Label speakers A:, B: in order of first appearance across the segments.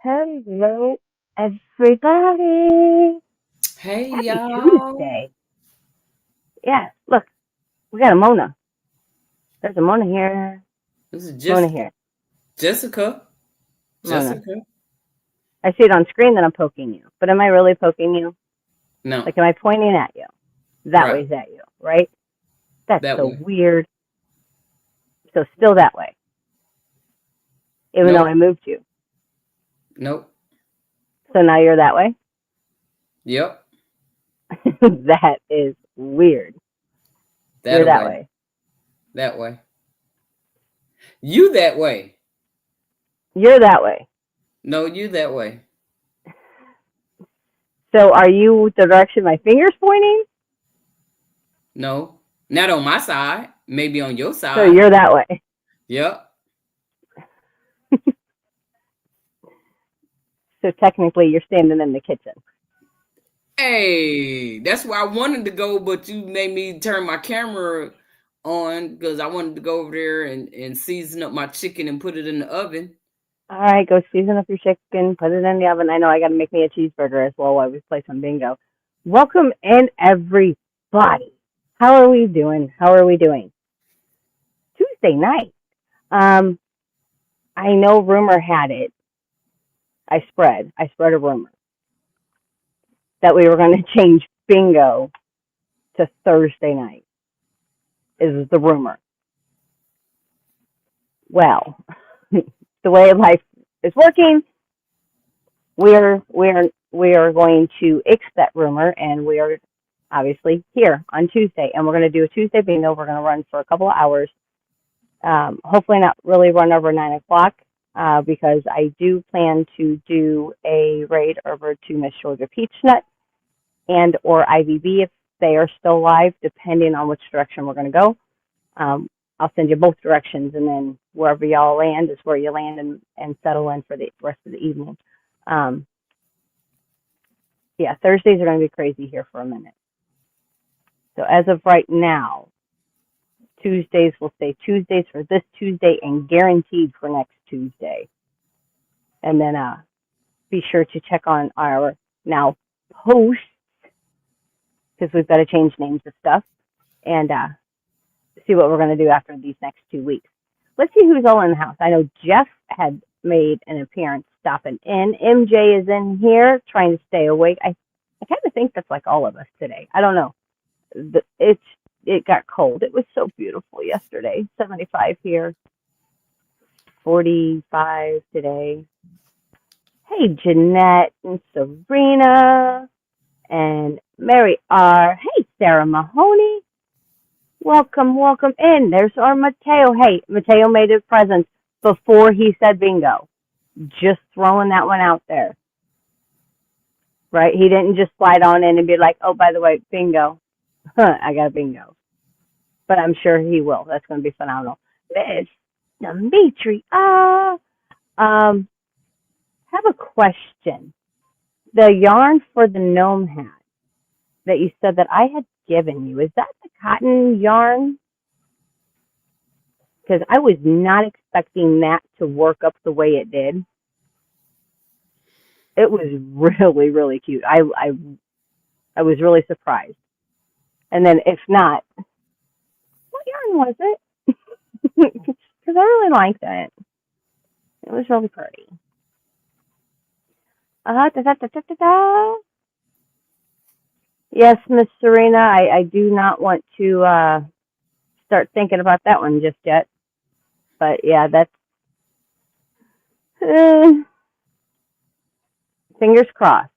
A: Hello, everybody.
B: Hey
A: Happy
B: y'all.
A: Tuesday. Yeah, look, we got a Mona. There's a Mona here.
B: This is
A: Mona
B: just
A: here.
B: Jessica.
A: Mona.
B: Jessica.
A: I see it on screen that I'm poking you, but am I really poking you?
B: No.
A: Like, am I pointing at you? That
B: Right.
A: way's at you, right? That's
B: That
A: so
B: way.
A: weird. So still that way, even though I
B: Nope.
A: moved you.
B: Nope.
A: So now you're that way?
B: Yep.
A: That is weird. You're
B: That
A: that
B: way.
A: way.
B: That way. You that way.
A: You're that way.
B: No, you that way.
A: So are you the direction my finger's pointing?
B: No. Not on my side. Maybe on your
A: So
B: side.
A: you're that way.
B: Yep.
A: So technically, you're standing in the kitchen.
B: Hey, that's where I wanted to go, but you made me turn my camera on because I wanted to go over there and season up my chicken and put it in the oven.
A: All right, go season up your chicken, put it in the oven. I know I got to make me a cheeseburger as well while we play some bingo. Welcome in, everybody. How are we doing? How are we doing? Tuesday night. Um, I know rumor had it. I spread a rumor that we were going to change bingo to Thursday night. Is the rumor? Well, the way life is working, we are going to ix that rumor, and we are obviously here on Tuesday, and we're going to do a Tuesday bingo. We're going to run for a couple of hours. Hopefully not really run over 9 o'clock, because I do plan to do a raid over to Miss Georgia Peach Nut and or IVB if they are still live, depending on which direction we're going to go. I'll send you both directions, and then wherever y'all land is where you land and settle in for the rest of the evening. Um, yeah, Thursdays are going to be crazy here for a minute. So as of right now, Tuesdays will stay Tuesdays for this Tuesday and guaranteed for next Tuesday. And then be sure to check on our now posts because we've got to change names of stuff and see what we're going to do after these next 2 weeks. Let's see who's all in the house. I know Jeff had made an appearance stopping in. MJ is in here trying to stay awake. I kind of think that's like all of us today. I don't know. It got cold. It was so beautiful yesterday. 75 here, 45 today. Hey, Jeanette and Serena and Mary R. Hey, Sarah Mahoney. Welcome, welcome in. There's our Mateo. Hey, Mateo made his presence before he said bingo. Just throwing that one out there, right? He didn't just slide on in and be like, oh, by the way, bingo. I got a bingo. But I'm sure he will. That's going to be phenomenal. Miss Dimitri. Have a question. The yarn for the gnome hat that you said that I had given you, is that the cotton yarn? Because I was not expecting that to work up the way it did. It was really, really cute. I was really surprised. And then if not, what yarn was it? Because I really liked it. It was really pretty. Da, da, da, da, da, da. Yes, Miss Serena, I do not want to start thinking about that one just yet. But yeah, that's uh, fingers crossed.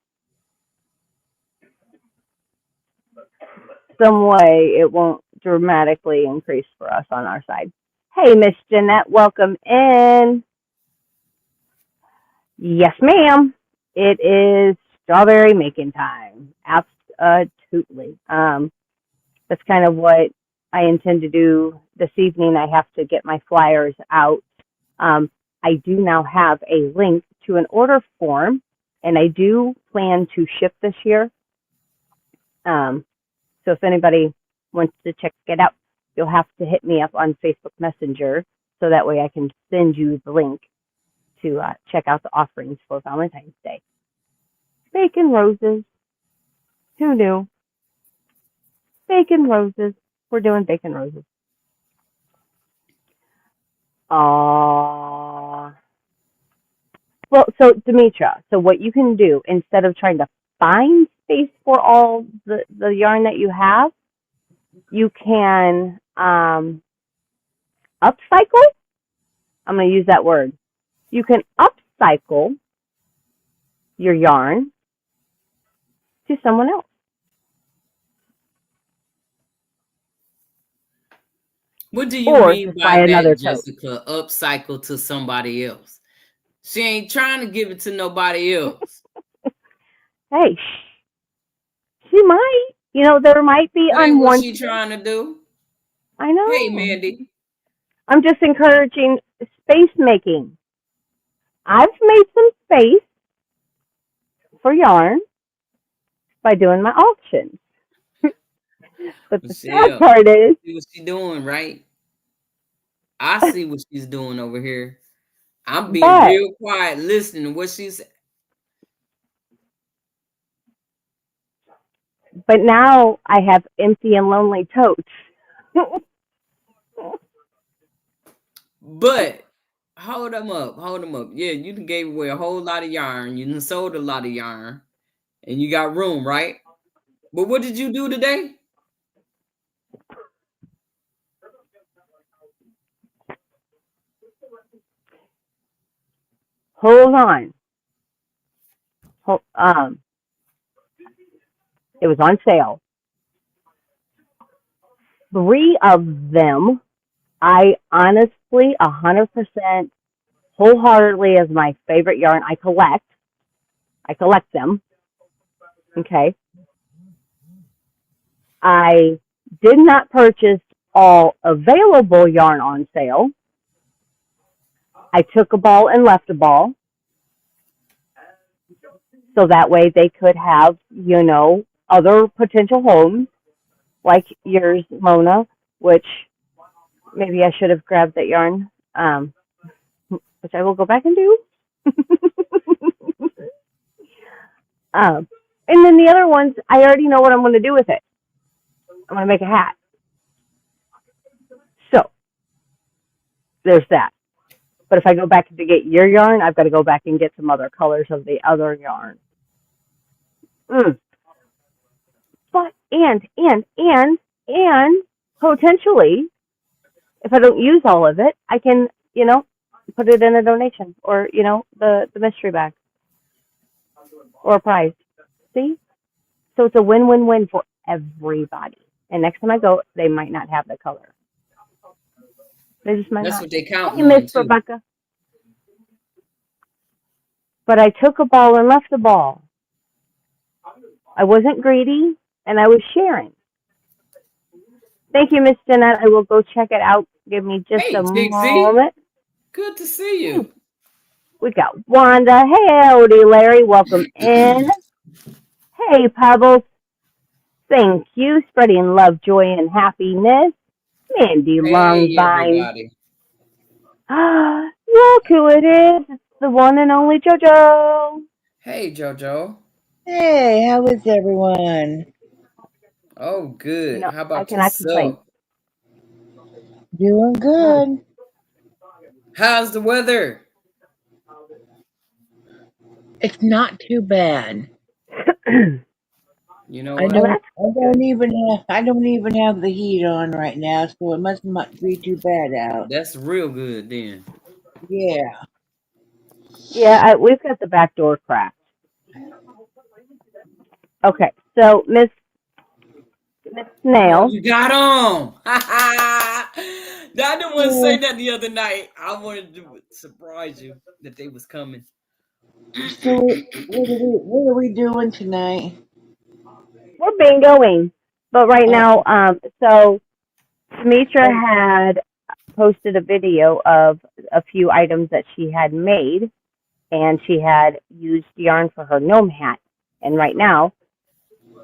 A: Some way it won't dramatically increase for us on our side. Hey, Miss Jeanette, welcome in. Yes, ma'am. It is strawberry making time. Absolutely. That's kind of what I intend to do this evening. I have to get my flyers out. Um, I do now have a link to an order form, and I do plan to ship this year. Um, so if anybody wants to check it out, you'll have to hit me up on Facebook Messenger so that way I can send you the link to check out the offerings for Valentine's Day. Bacon roses. Who knew? Bacon roses. We're doing bacon roses. Aww. Well, so Demetra, so what you can do instead of trying to find space for all the yarn that you have, you can upcycle. I'm going to use that word. You can upcycle your yarn to someone else.
B: What do you
A: Or
B: mean
A: just buy
B: by
A: another
B: that,
A: tote.
B: Jessica? Upcycle to somebody else. She ain't trying to give it to nobody else.
A: Hey, she might. You know, there might be
B: That ain't what she
A: unwanted.
B: trying to do.
A: I
B: Hey,
A: know.
B: Mandy.
A: I'm just encouraging space making. I've made some space for yarn by doing my auctions. But the sad
B: Michelle,
A: part is,
B: see what she doing, right? I see what she's doing over here. I'm being
A: but
B: real quiet listening to what she's.
A: now I have empty and lonely totes.
B: But hold them up. Yeah, you done gave away a whole lot of yarn. You done sold a lot of yarn, and you got room, right? But what did you do today?
A: Hold on. Hold, it was on sale. Three of them, I honestly, 100% wholeheartedly as my favorite yarn. I collect. I collect them. Okay. I did not purchase all available yarn on sale. I took a ball and left a ball so that way they could have, other potential homes like yours, Mona, which maybe I should have grabbed that yarn, which I will go back and do. um, and then the other ones, I already know what I'm going to do with it. I'm going to make a hat. So there's that. But if I go back to get your yarn, I've got to go back and get some other colors of the other yarn. Mm. But and potentially, if I don't use all of it, I can put it in a donation or the mystery bag or a prize. See, so it's a win-win-win for everybody. And next time I go, they might not have the color. They just might
B: That's
A: not.
B: what they
A: Hey,
B: counting
A: Miss
B: on too.
A: Rebecca. But I took a ball and left a ball. I wasn't greedy, and I was sharing. Thank you, Miss Jeanette. I will go check it out. Give me just a
B: Hey, Tixie,
A: moment.
B: good to see
A: Hmm.
B: you.
A: We got Wanda. Hey, howdy, Larry. Welcome in. Hey, Pebbles. Thank you. Spreading love, joy, and happiness. Mandy
B: Hey,
A: Longvine.
B: everybody.
A: Look who it is. It's the one and only JoJo.
B: Hey, JoJo.
C: Hey, how is everyone?
B: Oh, good. How
A: I
B: about
A: cannot complain.
B: yourself?
C: Doing
A: Hmm.
C: good.
B: How's the weather?
C: It's not too bad.
B: You know
C: I
B: what?
A: Well,
C: don't.
A: that's
C: I
A: good.
C: don't even have. I don't even have the heat on right now, so it must not be too bad out.
B: That's real good then.
C: Yeah.
A: Yeah, we've got the back door cracked. Okay, so Miss
B: What
A: Snail.
B: you got on? I didn't want to say
C: So,
B: that the other night. I wanted to surprise you that they was coming.
C: what are we doing tonight?
A: We're bingoing, but right
C: Uh,
A: now, so Demetra
C: oh,
A: had posted a video of a few items that she had made, and she had used yarn for her gnome hat. And right now,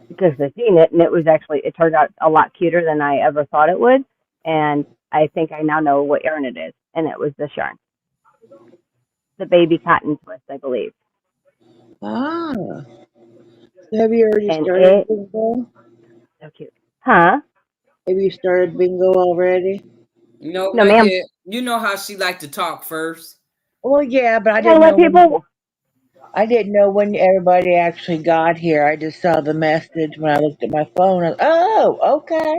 A: because I've seen it, and it turned out a lot cuter than I ever thought it would. And I think I now know what yarn it is, and it was this yarn, the baby cotton twist, I believe.
C: ah. Have you already
A: And
C: started
A: it
C: bingo?
A: so cute, huh?
C: Have you started bingo already?
B: No,
A: No,
B: not
A: ma'am.
B: yet. You know how she like to talk first.
C: Well, yeah, but I
A: I gotta
C: didn't
A: let
C: know when.
A: people.
C: I didn't know when everybody actually got here. I just saw the message when I looked at my phone. Oh, okay.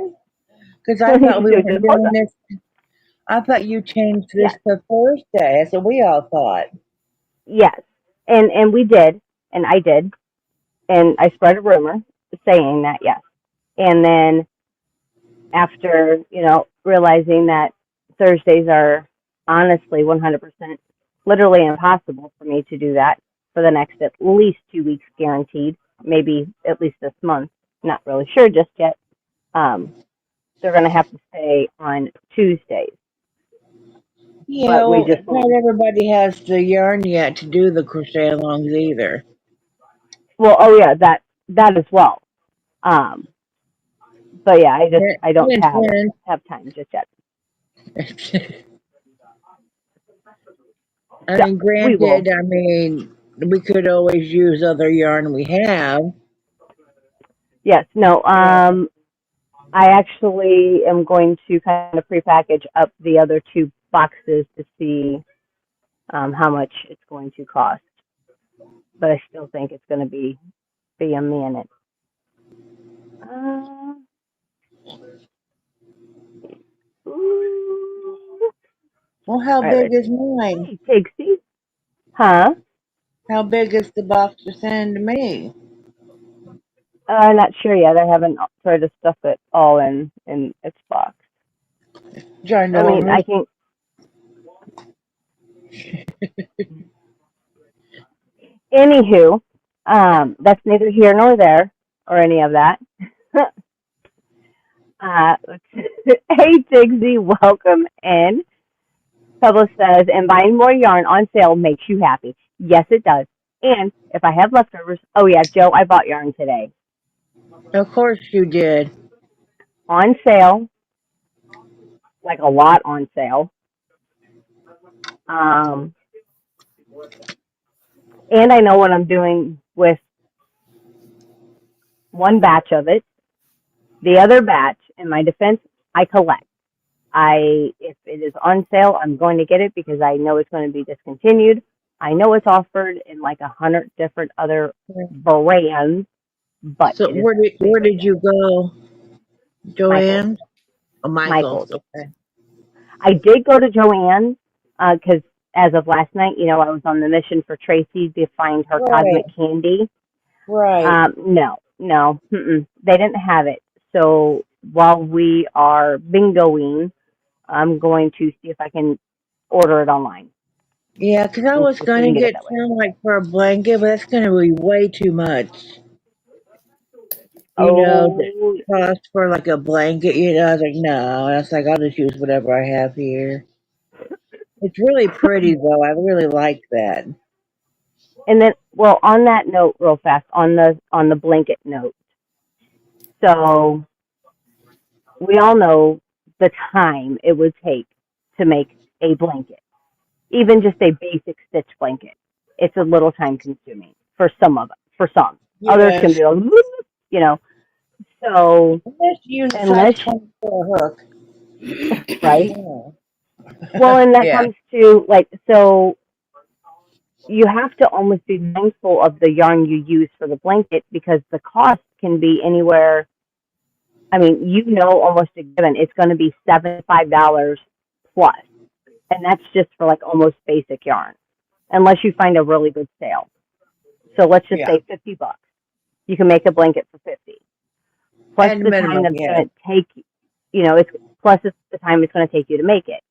C: Because I thought
A: You
C: we
A: should
C: were
A: just hold
C: doing
A: up.
C: this. I thought you changed this
A: Yes,
C: to Thursday. That's what we all thought.
A: yes, and we did, and I did, and I spread a rumor saying that yes, and then after realizing that Thursdays are honestly 100% literally impossible for me to do that for the next at least 2 weeks guaranteed, maybe at least this month. Not really sure just yet. Um, they're going to have to stay on Tuesdays,
C: Yeah,
A: but we
C: well,
A: just
C: not
A: won't.
C: everybody has the yarn yet to do the crochet alongs either.
A: Well, oh yeah, that as well. Um, but yeah, I don't
C: Hint, hint.
A: have time just yet.
C: I
A: So
C: mean,
A: we will.
C: granted, we could always use other yarn we have.
A: Yes, no.
C: Yeah.
A: I actually am going to kind of prepackage up the other two boxes to see how much it's going to cost. But I still think it's going to be a minute. Uh, ooh.
C: Well, how
A: All right,
C: big
A: let's
C: is
A: see.
C: mine?
A: Hey, Tigsy. Huh?
C: How big is the box you're sending to me?
A: I'm not sure yet. I haven't tried to stuff it all in its box. I mean,
C: Ginormous.
A: I can. Anywho, that's neither here nor there or any of that. uh, hey, Tigsy, welcome in. Pebble says, and buying more yarn on sale makes you happy. Yes, it does. And if I have leftovers, oh yeah, Joe, I bought yarn today.
C: Of course you did.
A: On sale, like a lot on sale. Um, and I know what I'm doing with one batch of it. The other batch, in my defense, I collect. If it is on sale, I'm going to get it because I know it's going to be discontinued. I know it's offered in like 100 different other brands, but
C: So
A: it is a big,
C: where
A: big
C: did
A: difference.
C: you go,
A: Michaels,
C: Joanne? Oh,
A: Michaels.
C: Michael's. Okay.
A: I did go to Joann's because as of last night, I was on the mission for Tracy to find her
C: Right.
A: cosmic candy.
C: Right.
A: No, no, they didn't have it. So while we are bingoing, I'm going to see if I can order it online
C: Yeah, 'cause I
A: and
C: was
A: see if we
C: gonna
A: can get it
C: get
A: that way.
C: some like for a blanket, but that's gonna be way too much. The
A: Oh,
C: cost for like a blanket. I was like, no. I was like, I'll just use whatever I have here. It's really pretty though. I really like that.
A: and then well, on that note, real fast on the blanket note. So we all know the time it would take to make a blanket, even just a basic stitch blanket. It's a little time consuming for some of us. For some, others can
C: Yes.
A: be, like, you know. So
C: Unless you use a size
A: unless
C: 24 hook.
A: right,
C: Yeah.
A: well, and that
C: Yeah.
A: comes to like so. you have to almost be mindful of the yarn you use for the blanket because the cost can be anywhere. I mean, almost a given it's going to be $75 plus, and that's just for like almost basic yarn, unless you find a really good sale. So let's just
C: Yeah.
A: say $50. You can make a blanket for 50, plus
C: At
A: the time
C: minimum,
A: that it's
C: yeah.
A: going to take. It's plus the time it's going to take you to make it.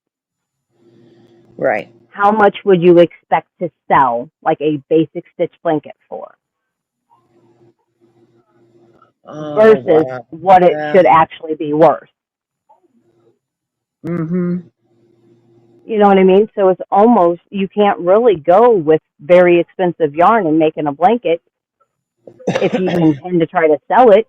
C: Right.
A: How much would you expect to sell like a basic stitch blanket for
C: Oh,
A: versus
C: wow.
A: what it
C: Yeah.
A: should actually be worth?
C: Mm-hmm.
A: You know what I mean? So it's almost, you can't really go with very expensive yarn and making a blanket if you intend to try to sell it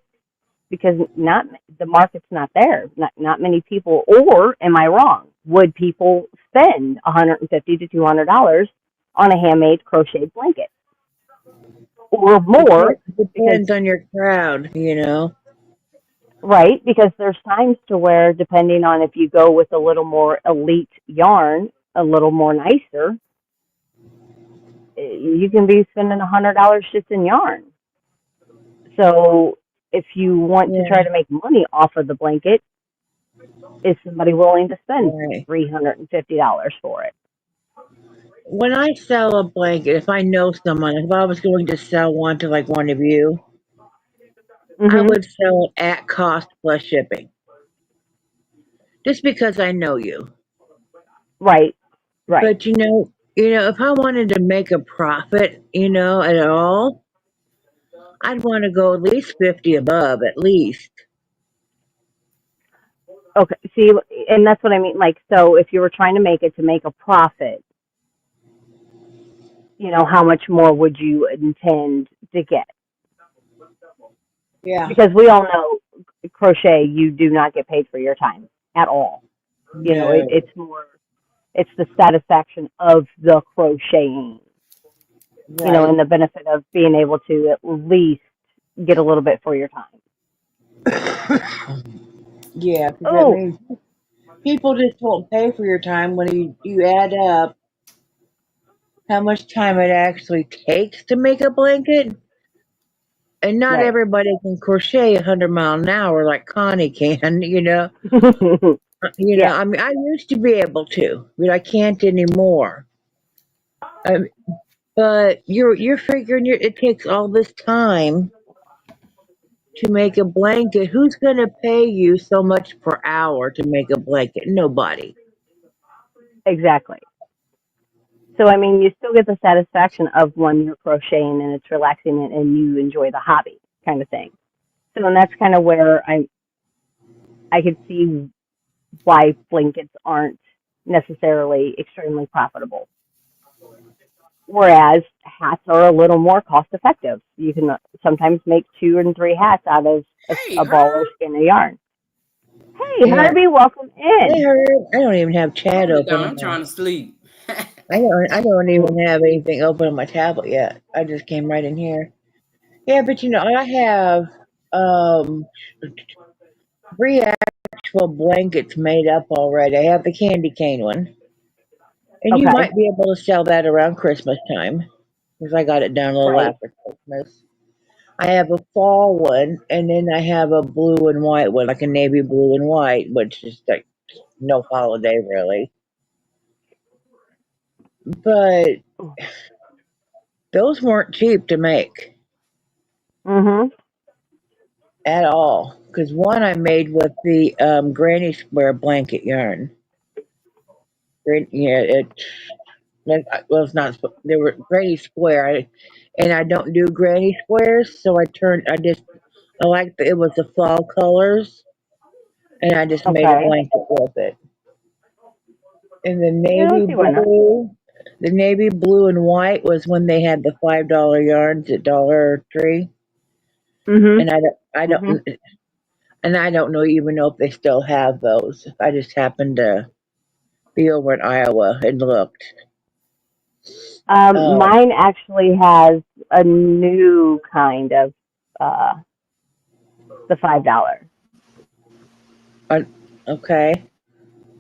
A: because not the market's not there. Not many people, or am I wrong? Would people spend $150 to $200 on a handmade crocheted blanket or more? Because
C: Depends on your crowd.
A: right, because there's times to where depending on if you go with a little more elite yarn, a little more nicer, you can be spending $100 just in yarn. So if you want to try
C: Yeah.
A: to make money off of the blanket, is somebody willing to spend
C: Right.
A: $350 for it?
C: When I sell a blanket, if I know someone, if I was going to sell one to like one of you, I
A: Mhm.
C: would sell it at cost plus shipping. Just because I know you.
A: Right. Right.
C: But if I wanted to make a profit, at all, I'd want to go at least 50 above, at least.
A: Okay. See, and that's what I mean. Like, so if you were trying to make it to make a profit, how much more would you intend to get?
C: Yeah.
A: Because we all know crochet, you do not get paid for your time at all.
C: No.
A: It's the satisfaction of the crocheting,
C: Right.
A: and the benefit of being able to at least get a little bit for your time.
C: Yeah, because that
A: Oh,
C: means people just won't pay for your time when you add up how much time it actually takes to make a blanket. And not
A: right.
C: everybody can crochet 100 mile an hour like Connie can, you know.
A: Yeah,
C: I mean, I used to be able to, but I can't anymore. Um, but you're figuring it takes all this time to make a blanket. Who's gonna pay you so much per hour to make a blanket? Nobody.
A: exactly. So, I mean, you still get the satisfaction of when you're crocheting and it's relaxing and you enjoy the hobby kind of thing. So, and that's kind of where I could see why blankets aren't necessarily extremely profitable. Whereas hats are a little more cost effective. You can sometimes make 2 and 3 hats out of
B: Hey,
A: a ball or
B: her.
A: skein of yarn. Hey,
C: Yeah.
A: Harvey, welcome
C: I
A: in.
C: heard. I don't even have chat
B: Hold it
C: open
B: down.
C: on
B: I'm
C: my.
B: trying to sleep.
C: I don't even have anything open on my tablet yet. I just came right in here. Yeah, but I have um 3 actual blankets made up already. I have the candy cane one, and you
A: Okay,
C: might be able to sell that around Christmas time because I got it done a little
A: right.
C: after Christmas. I have a fall one, and then I have a blue and white one, like a navy blue and white, which is like no holiday really. But those weren't cheap to make
A: Mhm.
C: at all. Because one I made with the granny square blanket yarn. Yeah, well, it's not. They were granny square, and I don't do granny squares, so I liked it was the fall colors, and I just made a
A: Okay.
C: blanket with it. And
A: Yeah, I don't see why not.
C: the navy blue and white was when they had the $5 yarns at Dollar Tree,
A: Mhm.
C: and
A: Mhm.
C: I don't know even know if they still have those. I just happened to be over in Iowa and looked. Um,
A: Mine actually has a new kind of uh the $5.
C: uh, okay,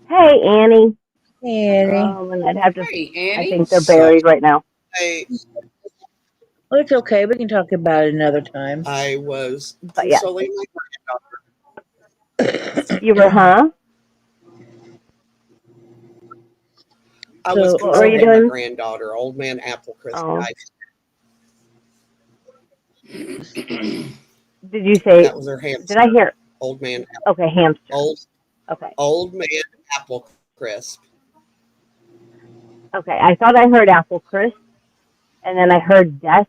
A: Hey, Annie.
C: Annie.
A: And I'd have to.
B: Hey,
A: I
B: Annie.
A: think they're
D: Sup?
A: buried right now.
D: I
C: Well, it's okay. We can talk about it another time.
D: I was
A: But yeah,
D: consoling my
A: you were, huh?
D: I was
C: So,
A: What were you
D: consoling my
A: doing?
D: granddaughter, Old Man Applecrest
A: Oh,
D: died.
A: did you say?
D: That was her
A: Did I
D: hamster.
A: hear?
D: Old Man
A: Okay, hamster.
D: Old
A: Okay,
D: Old Man Applecrest.
A: okay. I thought I heard apple crisp, and then I heard death,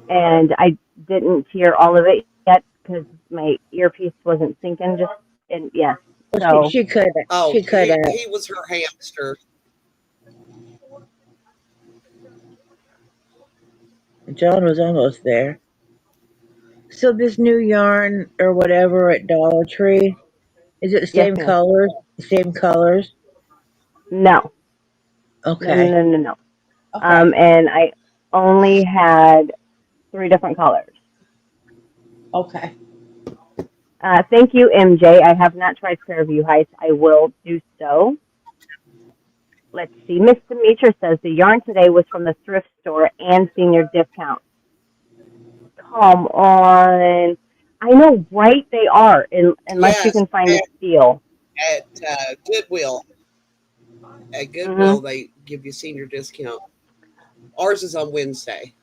A: and I didn't hear all of it yet because my earpiece wasn't syncing. Just and yeah,
C: well,
A: so
C: she cut it.
D: Oh,
C: She cut out.
D: he was her hamster.
C: John was almost there. So this new yarn or whatever at Dollar Tree, is it the
A: yes,
C: same
A: ma'am.
C: colors? The same colors?
A: No, no, no,
C: Okay.
A: no, no, no.
C: Okay.
A: And I only had three different colors.
C: Okay.
A: Thank you, MJ. I have not tried Fairview Heights. I will do so. Let's see. Miss Demetra says the yarn today was from the thrift store and senior discount. Come on. I know, right? They are, unless you
D: Yes,
A: can find a steal.
D: at Goodwill. At
A: Hmm.
D: Goodwill, they give you senior discount. Ours is on Wednesday.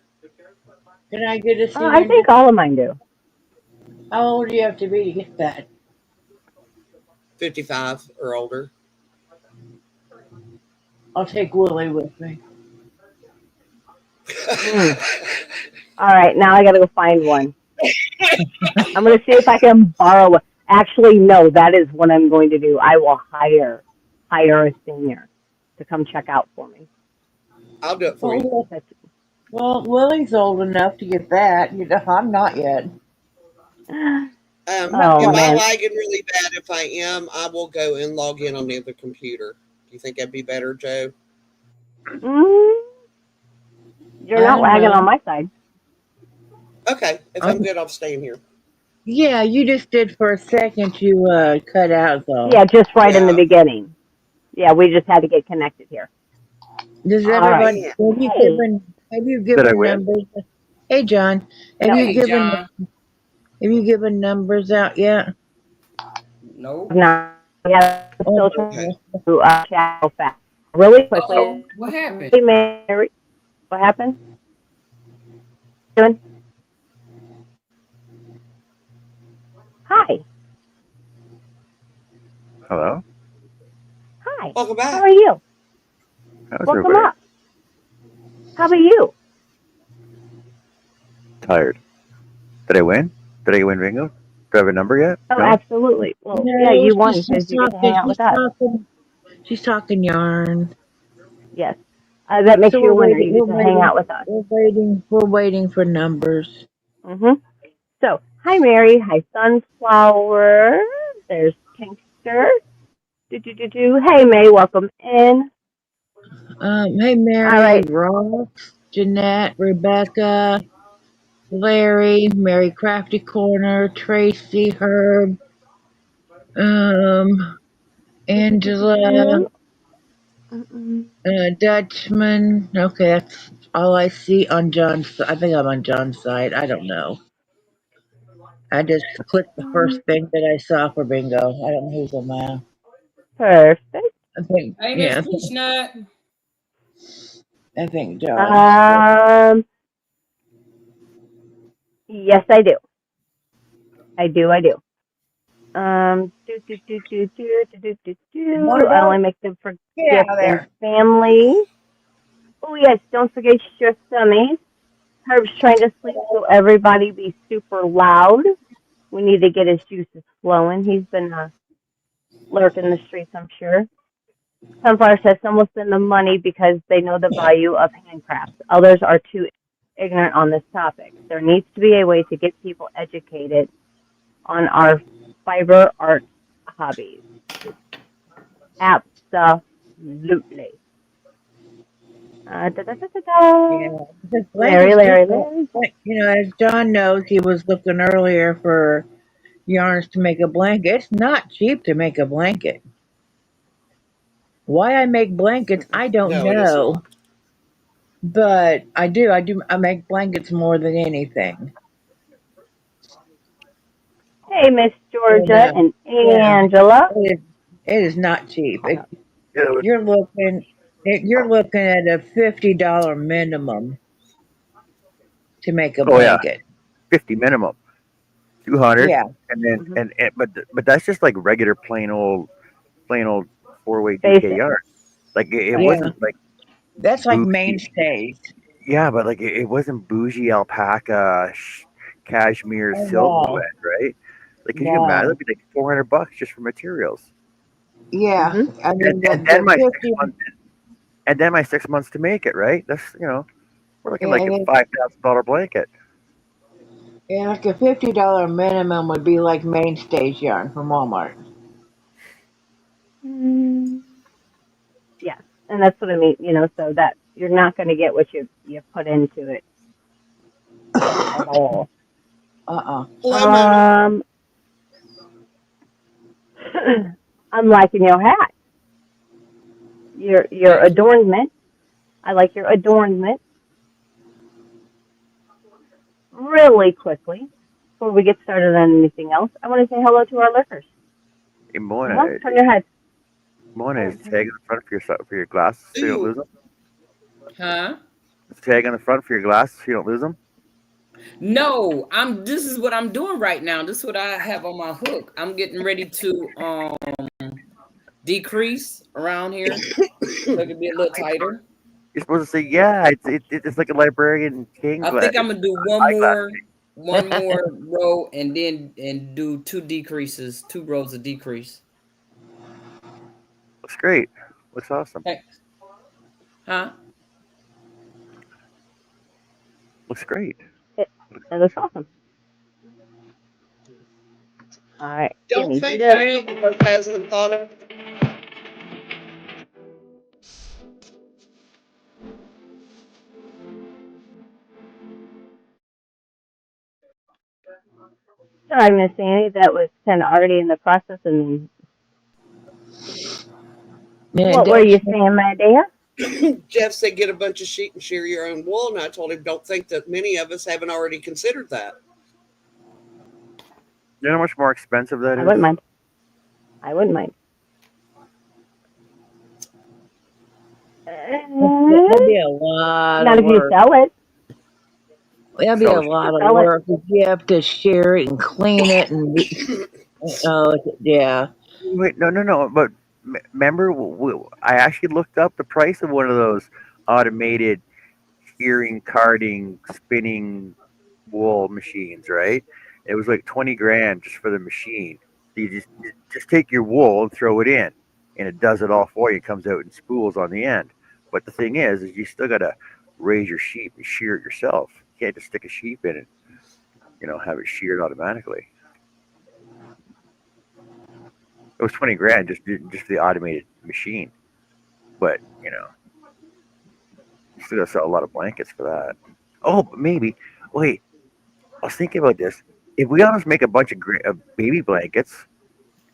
C: Can I get a
A: I
C: senior?
A: think all of mine do.
C: How old do you have to be to get that?
D: 55 or older.
C: I'll take Willie with me.
A: Mm. All right, now I got to go find one. I'm going to see if I can borrow one. Actually, no, that is what I'm going to do. I will hire a senior to come check out for me.
D: I'll do it for you.
C: Well,
A: That's,
C: Willie's old enough to get that. I'm not yet.
A: oh
D: Am I
A: man.
D: lagging really bad? If I am, I will go and log in on the other computer. Do you think that'd be better, Joe?
A: Mm, you're
C: I
A: not
C: don't
A: lagging on
C: know.
A: my side.
D: Okay, if I'm good, I'll stay in here.
C: Yeah, you just did for a second. You cut out though.
A: Yeah, just right in the
D: Yeah.
A: beginning. Yeah, we just had to get connected here.
C: Does
A: All right.
C: everybody
D: Man.
A: Hey.
C: have you
E: Did I
C: given
E: win?
C: numbers? Hey John,
A: No,
B: Hey, John.
C: have you given numbers out yet?
B: Nope.
A: not. Yeah, I'm
C: Oh,
A: still trying
D: Okay.
A: to chat real fast. Really quickly,
B: Uh-oh. What happened?
A: hey, Mary. What happened? Doing? Hi.
E: Hello?
A: Hi.
D: Welcome
A: How
D: back.
A: are you?
E: How's
A: Welcome
E: everybody?
A: up. How about you?
E: Tired. Did I win? Did I win bingo? Do I have a number yet?
A: Oh,
E: No?
A: absolutely. Well, yeah,
C: no,
A: you won because you get to hang out with us.
C: she's talking yarn.
A: Yes. That makes
C: So
A: you a winner. You get to hang out with us.
C: we're waiting for numbers.
A: So, hi, Mary. Hi, Sunflower. There's Kinkster. Hey, May. Welcome in.
C: Hey
A: All
C: Mary,
A: right.
C: Ross, Jeanette, Rebecca, Larry, Mary Crafty Corner, Tracy, Herb, Angela,
A: Mm-mm.
C: Dutchman. Okay, that's all I see on John's. I think I'm on John's side. I don't know. I just clicked the first thing that I saw for bingo. I don't know who's on that.
A: Perfect.
C: I think,
B: Hey, Miss
C: yeah,
B: Peachnut.
C: I think John's.
A: Um, yes, I do. I do.
C: What
A: I only
C: about
A: make them for
C: get out
A: gift
C: of
A: and
C: there?
A: family. Oh yes, don't forget your summies. Herb's trying to sleep, so everybody be super loud. We need to get his juices flowing. He's been lurking the streets, I'm sure. Sunflower says some will spend the money because they know the value of handcrafts. Others are too ignorant on this topic. There needs to be a way to get people educated on our fiber arts hobbies. Absolutely. Da, da, da, da,
C: Yeah,
A: da.
C: because
A: Larry,
C: blankets do
A: Larry,
C: cost.
A: Larry.
C: As John knows, he was looking earlier for yarns to make a blanket. It's not cheap to make a blanket. Why I make blankets, I don't
D: No, it is
C: know.
D: not.
C: but I make blankets more than anything.
A: Hey, Miss
C: And
A: Georgia and
C: yeah,
A: Angela.
C: it is not cheap.
A: No.
E: Yeah,
C: You're looking at a $50 minimum to make a
E: oh yeah,
C: blanket.
E: 50 minimum, 200,
C: Yeah,
E: and then
A: Hmm.
E: but that's just like regular plain old four-way DK
A: Basic,
E: yarn. Like it
A: right?
C: yeah.
E: wasn't like
C: That's like
E: bougie.
C: mainstays.
E: Yeah, but like it wasn't bougie alpaca, cashmere,
C: Oh
E: silk
C: no,
E: blend, right? Like, could you imagine?
C: no.
E: It'd be like $400 just for materials,
C: Yeah,
A: Hmm.
C: I
E: and,
C: mean
E: and then
C: the
E: my
C: 50.
E: 6 months, and then my 6 months to make it, right? That's we're looking
C: Yeah,
E: like a $5,000 blanket.
C: yeah, like a $50 minimum would be like mainstays yarn from Walmart.
A: Mm, yes, and that's what I mean. So that you're not going to get what you put into it at all.
C: Uh-uh.
D: Hello, Mona.
A: Um, I'm liking your hat, your
B: Thank you.
A: adornment. I like your adornment. Really quickly, before we get started on anything else, I want to say hello to our listeners.
E: And
A: Come on, turn your head.
E: Mona
A: Go
E: is
A: ahead, turn
E: tag
A: your
E: on the front for your glasses so you don't
D: Ooh,
E: lose them.
B: Huh?
E: It's tag on the front for your glasses so you don't lose them.
B: No, this is what I'm doing right now. This is what I have on my hook. I'm getting ready to decrease around here so it can be a little tighter.
E: You're supposed to say, yeah, it's like a librarian king
B: I
E: glass.
B: think I'm
E: It's
B: gonna do
E: eyeglass.
B: one more row and do two decreases, two rows of decrease.
E: Looks great. Looks awesome.
B: Thanks. Huh?
E: Looks great.
A: head. It looks awesome. All right, give
D: don't
A: me
D: think
A: just.
D: Diane hasn't thought of.
A: Sorry, Miss Annie. That was kind of already in the process. And
C: Yeah,
A: what were
C: don't
A: you saying, my dear?
D: Jeff said get a bunch of sheep and shear your own wool, and I told him don't think that many of us haven't already considered that.
E: You know how much more expensive that
A: I
E: is?
A: wouldn't mind. I wouldn't mind.
C: that'd be a lot
A: Not
C: of
A: if you
C: work.
A: sell it.
C: That'd be
E: So
C: a
A: If you
C: lot of
A: sell it.
C: work if you have to shear it and clean it and oh yeah.
E: wait, no. But remember, I actually looked up the price of one of those automated shearing, carding, spinning wool machines. Right? It was like 20 grand just for the machine. You just take your wool and throw it in, and it does it all for you. It comes out in spools on the end. But the thing is you still gotta raise your sheep and shear it yourself. You can't just stick a sheep in and have it sheared automatically. It was 20 grand just for the automated machine. But you still gotta sell a lot of blankets for that. Oh, but maybe. Wait, I was thinking about this. If we all just make a bunch of baby blankets,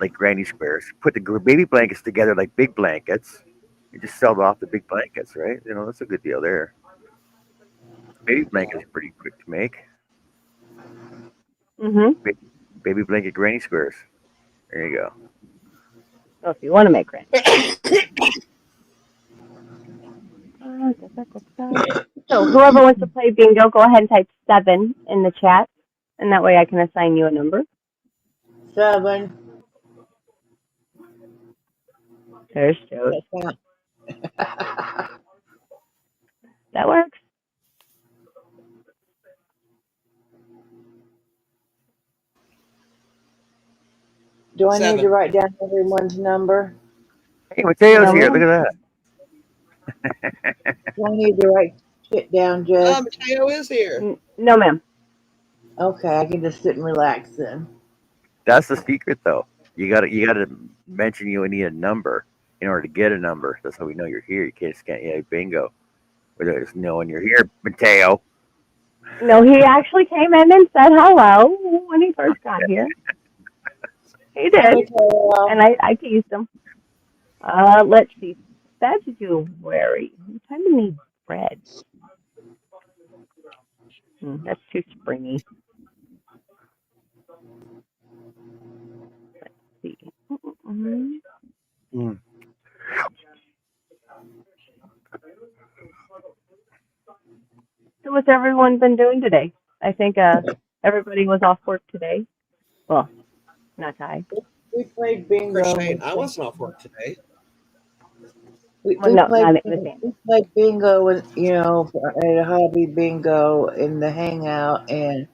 E: like granny squares, put the baby blankets together like big blankets, and just sell off the big blankets, right? That's a good deal there. Baby blankets are pretty quick to make.
A: Mm-hmm.
E: Ba- Baby blanket granny squares. There you go.
A: So if you want to make rent. Da, da, da, da. So whoever wants to play bingo, go ahead and type 7 in the chat, and that way I can assign you a number.
C: 7.
A: There's Joe.
C: That's not.
A: That works.
C: Do I need to
D: 7.
C: write down everyone's number?
E: Hey, Mateo's
A: No,
E: here. Look
A: ma'am.
E: at that.
C: Do I need to write shit down, Jess?
D: Mateo is here.
A: No, ma'am.
C: Okay, I can just sit and relax then.
E: That's the secret, though. You gotta mention you need a number in order to get a number. That's how we know you're here. You can't just get bingo without just knowing you're here, Mateo.
A: No, he actually came in and said hello when he first got here. He
C: Hi,
A: did,
C: Mateo.
A: and I teased him. Let's see. February. We kind of need red. That's too springy. Let's see. Mm-mm.
E: Mm.
A: So what's everyone been doing today? I think everybody was off work today. Well, not I.
C: We played bingo.
D: Christine, I wasn't off work today.
A: Well,
C: We
A: no,
C: played
A: not Miss Ann.
C: we played bingo and at a hobby bingo in the hangout, and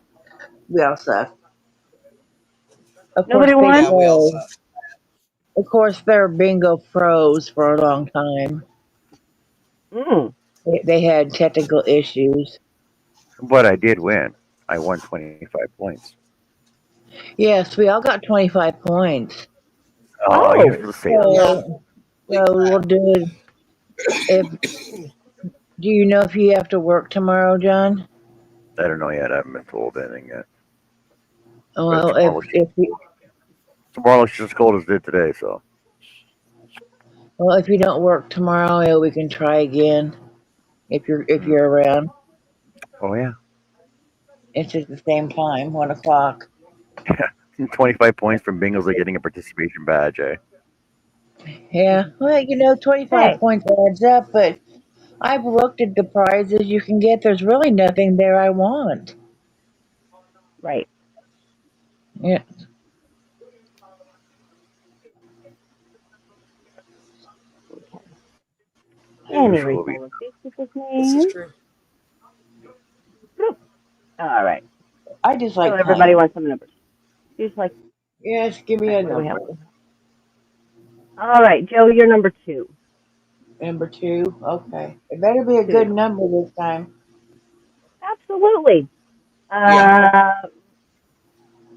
C: we all sucked. Of course,
A: Nobody
C: they
A: won.
D: Yeah, we all
C: froze.
D: suck.
C: Of course, their bingo froze for a long time.
A: Mm.
C: They had technical issues.
E: But I did win. I won 25 points.
C: Yes, we all got 25 points.
E: Oh, you
A: Oh,
E: have to say that.
D: Yeah,
C: So,
D: believe
C: we'll
D: that.
C: do it. If Do you know if you have to work tomorrow, John?
E: I don't know yet. I haven't been told anything yet. But
C: Well,
E: tomorrow looks just as cold as it did today. So
C: if you don't work tomorrow, we can try again if
E: mm.
C: you're around.
E: Oh yeah,
C: It's at the same time, 1 o'clock.
E: 25 points from Bengals like getting a participation badge. Eh?
C: Yeah, well, 25
A: hey,
C: points adds up, but I've looked at the prizes you can get. There's really nothing there I want.
A: right.
C: Yeah.
A: Okay.
E: Maybe
A: Any
E: she'll be.
A: recall of these people's
D: This is
A: names?
D: true.
A: Bloop. All right.
C: I just
A: So
C: like
A: everybody
C: playing.
A: wants some numbers. Just like,
C: Yes, give me
A: all right,
C: a
A: what do we have?
C: number.
A: All right, Joe, you're number two.
C: Number 2. Okay. It better be a good
A: Two.
C: number this time.
A: Absolutely.
D: Yeah.
A: Uh,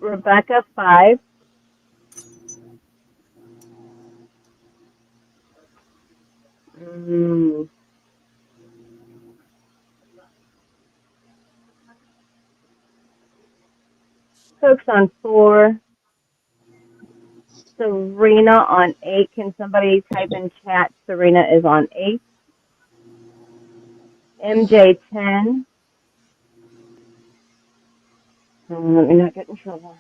A: Rebecca, five. Mm, Cook's on four. Serena on eight. Can somebody type in chat? Serena is on eight. MJ 10. Let me not get in trouble.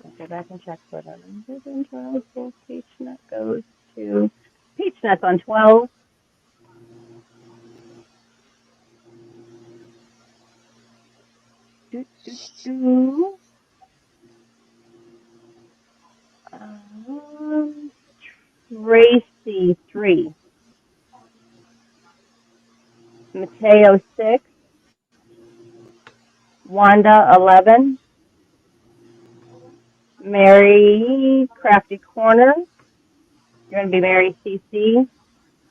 A: Let's go back and check for them. Peach Nut goes to Peach Nuts on 12. Do, do, do. Um, Tracy 3. Mateo 6. Wanda 11. Mary Crafty Corner. You're going to be Mary CC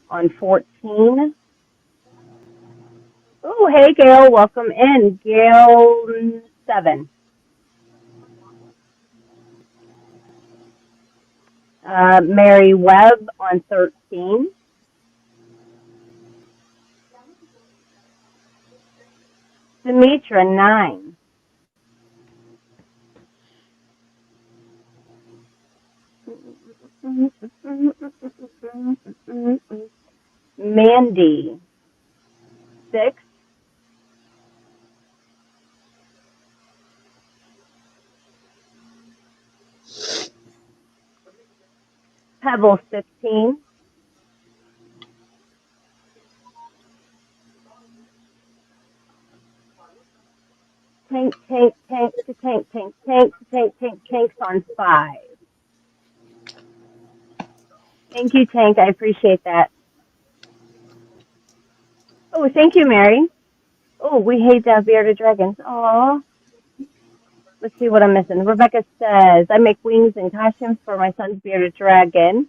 A: on 14. Oh, hey, Gail. Welcome in. Gail 7. Mary Webb on 13. Demetra 9. Mandy 6. Pebble 15. Tank, tank, tank, to tank, tank, tank, to tank, tank, tanks on 5. Thank you, Tank. I appreciate that. Oh, thank you, Mary. Oh, we hate that bearded dragons. Aw. Let's see what I'm missing. Rebecca says, I make wings and costumes for my son's bearded dragon.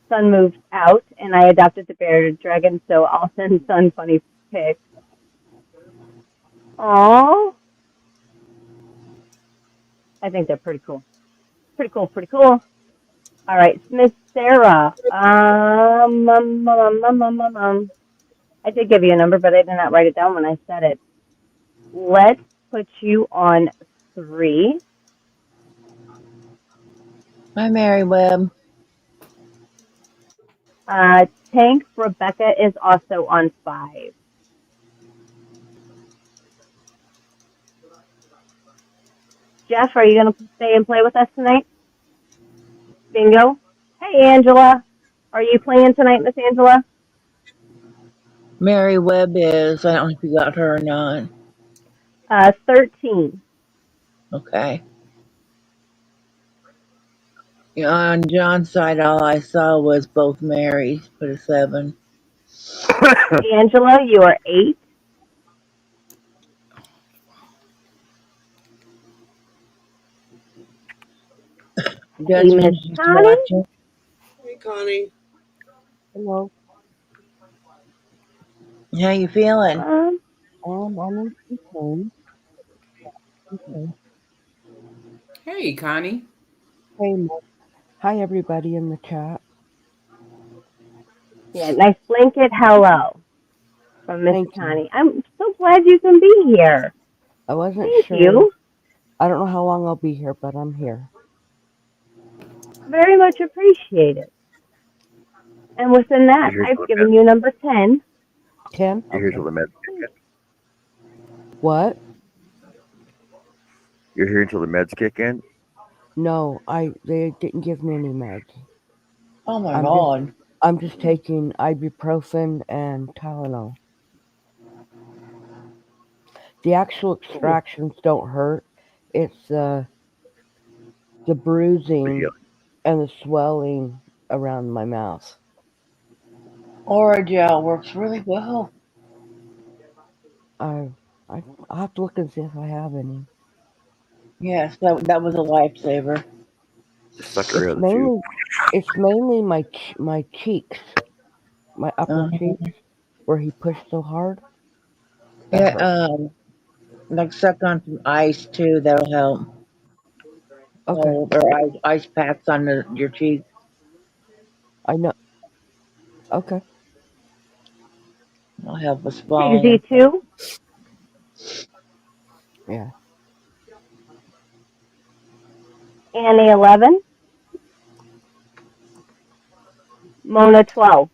A: Son moved out, and I adopted the bearded dragon, so I'll send son funny pics. Aw. I think they're pretty cool. Pretty cool, pretty cool. All right, Miss Sarah. I did give you a number, but I did not write it down when I said it. Let's put you on 3.
C: Hi, Mary Webb.
A: Tank Rebecca is also on 5. Jeff, are you going to stay and play with us tonight? Bingo. Hey, Angela. Are you playing tonight, Miss Angela?
C: Mary Webb is. I don't know if you got her or not.
A: 13.
C: Okay. On John's side, all I saw was both Marys. Put a 7.
A: Angela, you are 8. Hey, Miss
C: Desmond, she's
A: Connie.
C: watching.
D: Hey, Connie.
F: Hello.
C: How you feeling?
F: I'm in good home. Okay.
B: Hey, Connie.
F: Hey, hi everybody in the chat.
A: Yeah, nice blanket hello from Miss
F: Thank you.
A: Connie. I'm so glad you can be here.
F: I wasn't
A: Thank
F: sure.
A: you.
F: I don't know how long I'll be here, but I'm here.
A: Very much appreciated. And within that,
E: You're here
A: I've
E: till the
A: given you number 10.
F: 10?
E: you're here till
F: Okay.
E: the meds.
F: What?
E: You're here until the meds kick in.
F: No, they didn't give me any meds.
C: Oh my
F: I'm just
C: God.
F: I'm just taking ibuprofen and Tylenol. The actual
A: Ooh,
F: extractions don't hurt. It's the
E: The
F: bruising
E: healing.
F: and the swelling around my mouth.
C: Oragel works really well.
F: I I'll have to look and see if I have any.
C: Yes, that was a lifesaver.
E: Just suck her
F: It's
E: out of the tube.
F: mainly my cheeks, my upper
C: Uh,
F: cheeks, where he pushed so hard. That
C: yeah,
F: hurt.
C: like suck on some ice too. That'll help.
F: Okay,
C: Or ice packs on your cheeks.
F: I know. Okay,
C: That'll help with
A: take
C: swelling and stuff.
A: Z2,
F: yeah.
A: Annie 11, Mona 12.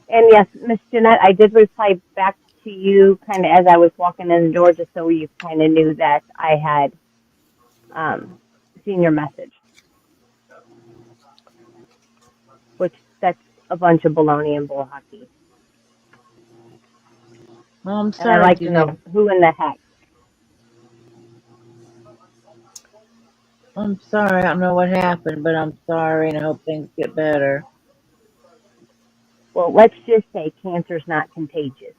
A: And yes, Miss Jeanette, I did reply back to you kind of as I was walking in the door, just so you kind of knew that I had um, seen your message, which that's a bunch of baloney and bull hockey.
C: Well, I'm
A: And I'd
C: sorry,
A: like to
C: Jeanette.
A: know who in the heck.
C: I'm sorry. I don't know what happened, but I'm sorry, and I hope things get better.
A: Well, let's just say cancer's not contagious.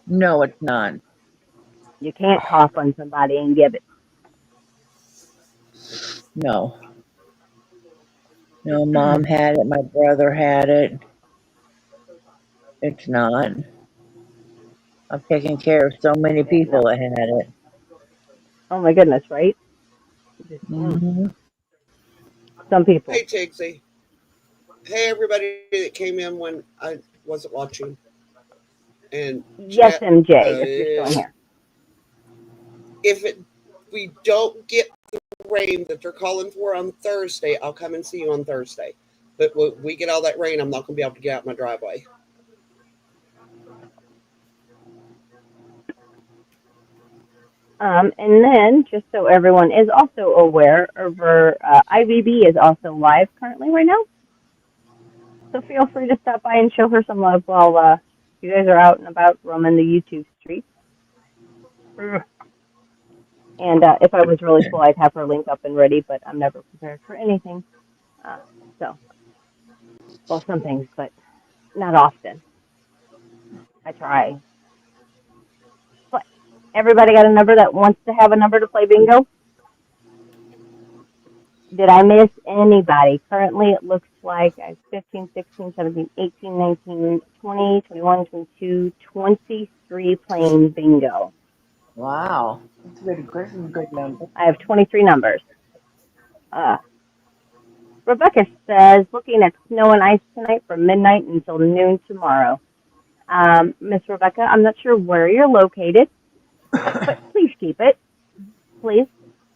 C: No, it's not.
A: You can't cough on somebody and give it.
C: No. No, mom had it. My brother had it. It's not. I've taken care of so many
A: Yeah,
C: people
A: no.
C: that had it.
A: Oh my goodness, right? Just,
C: Hmm.
A: some people.
D: Hey, Tigsy. Hey, everybody that came in when I wasn't watching. And
A: Yes,
D: Jeanette,
A: MJ, if you're still in here.
D: if we don't get the rain that they're calling for on Thursday, I'll come and see you on Thursday. But when we get all that rain, I'm not going to be able to get out my driveway.
A: And then, just so everyone is also aware, over IVB is also live currently right now. So feel free to stop by and show her some love while you guys are out and about roaming the YouTube streets. And if I was really full, I'd have her link up and ready, but I'm never prepared for anything. Uh, so, well, some things, but not often. I try. But everybody got a number that wants to have a number to play bingo? Did I miss anybody? Currently, it looks like I have 15, 16, 17, 18, 19, 20, 21, 22, 23 playing bingo.
C: Wow. That's a good number.
A: I have 23 numbers. Uh, Rebecca says, looking at snow and ice tonight from midnight until noon tomorrow. Miss Rebecca, I'm not sure where you're located, but please keep it, please.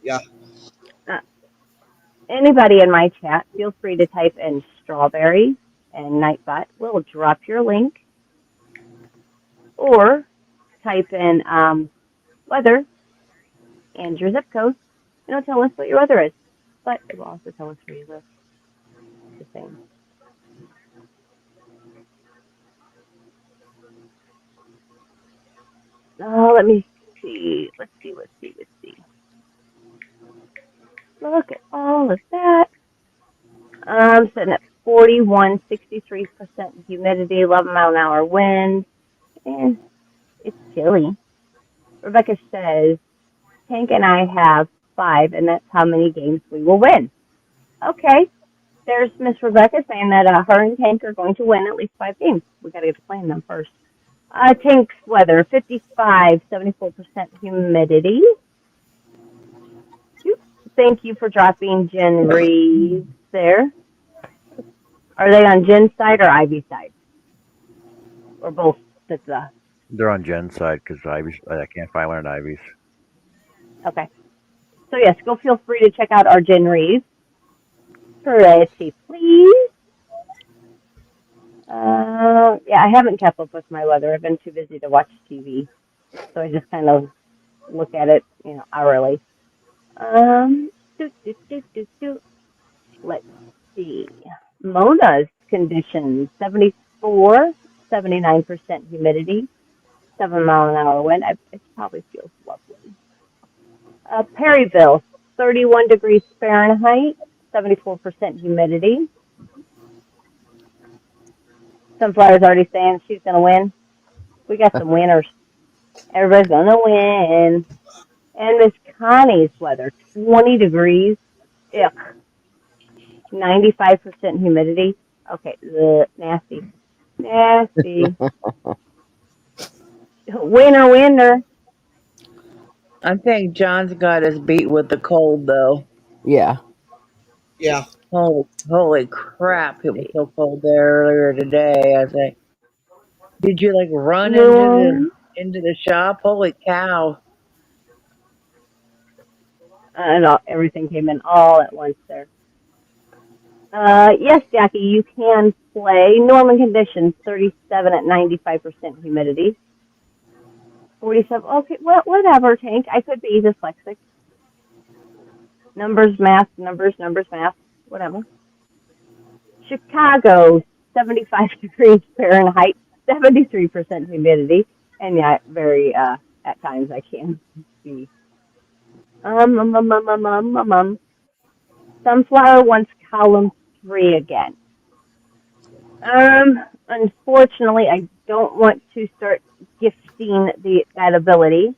D: Yeah.
A: Uh, Anybody in my chat, feel free to type in strawberry and Nightbot. We'll drop your link or type in weather and your zip code. It'll tell us what your weather is, but it will also tell us where you live. The same. Let me see. Let's see. Look at all of that. I'm sitting at 41, 63% humidity, 11-mile-an-hour wind, and it's chilly. Rebecca says, Hank and I have 5, and that's how many games we will win. Okay, there's Miss Rebecca saying that her and Hank are going to win at least 5 games. We got to get to playing them first. Tank's weather, 55, 74% humidity. Thank you for dropping Jen Reeves there. Are they on Jen's side or Ivy's side? Or both?
E: They're on Jen's side because I can't find one at Ivy's.
A: Okay. So yes, go feel free to check out our Jen Reeves. Pretty please. Yeah, I haven't kept up with my weather. I've been too busy to watch TV. So I just kind of look at it, hourly. Um, do, do, do, do, do. Let's see. Mona's conditions, 74, 79% humidity, 7-mile-an-hour wind. It probably feels lovely. Perryville, 31 degrees Fahrenheit, 74% humidity. Sunflower's already saying she's going to win. We got some winners. Everybody's going to win. And Miss Connie's weather, 20 degrees. Ugh. 95% humidity. Okay, nasty. Nasty. Winner.
C: I think John's got us beat with the cold, though.
F: Yeah.
D: Yeah.
C: Holy crap! It was so cold there earlier today. I was like, did you like run
A: Moon.
C: into the shop? Holy cow!
A: And everything came in all at once there. Yes, Jackie, you can play. Normal conditions, 37 at 95% humidity. 47. Okay, well, whatever, Tank. I could be dyslexic. Numbers, math, numbers, math, whatever. Chicago, 75 degrees Fahrenheit, 73% humidity. And yeah, very, at times I can be. Sunflower wants column 3 again. Unfortunately, I don't want to start gifting that ability.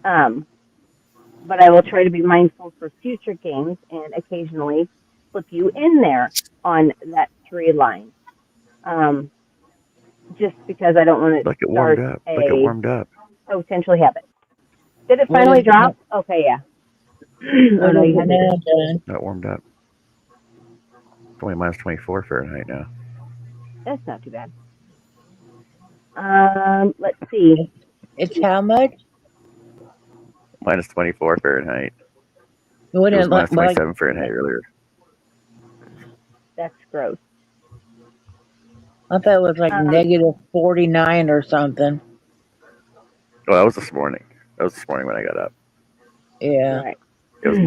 A: But I will try to be mindful for future games and occasionally slip you in there on that 3 line. Just because I don't want to
E: Look, it warmed
A: start
E: up.
A: a potentially have it. Did it
C: What
A: finally
C: is
A: drop? Okay, yeah. Oh
C: what
A: no,
C: is
A: you
C: it
A: had to.
C: now, John?
E: That warmed up. It's only minus 24 Fahrenheit now.
A: That's not too bad. Let's see.
C: It's how much?
E: Minus 24 Fahrenheit.
C: What
E: It was minus
C: like
E: 27 Fahrenheit earlier.
A: That's gross.
C: I thought it was like
A: Um,
C: negative 49 or something.
E: Well, that was this morning. That was this morning when I got up.
C: Yeah.
A: right.
E: It was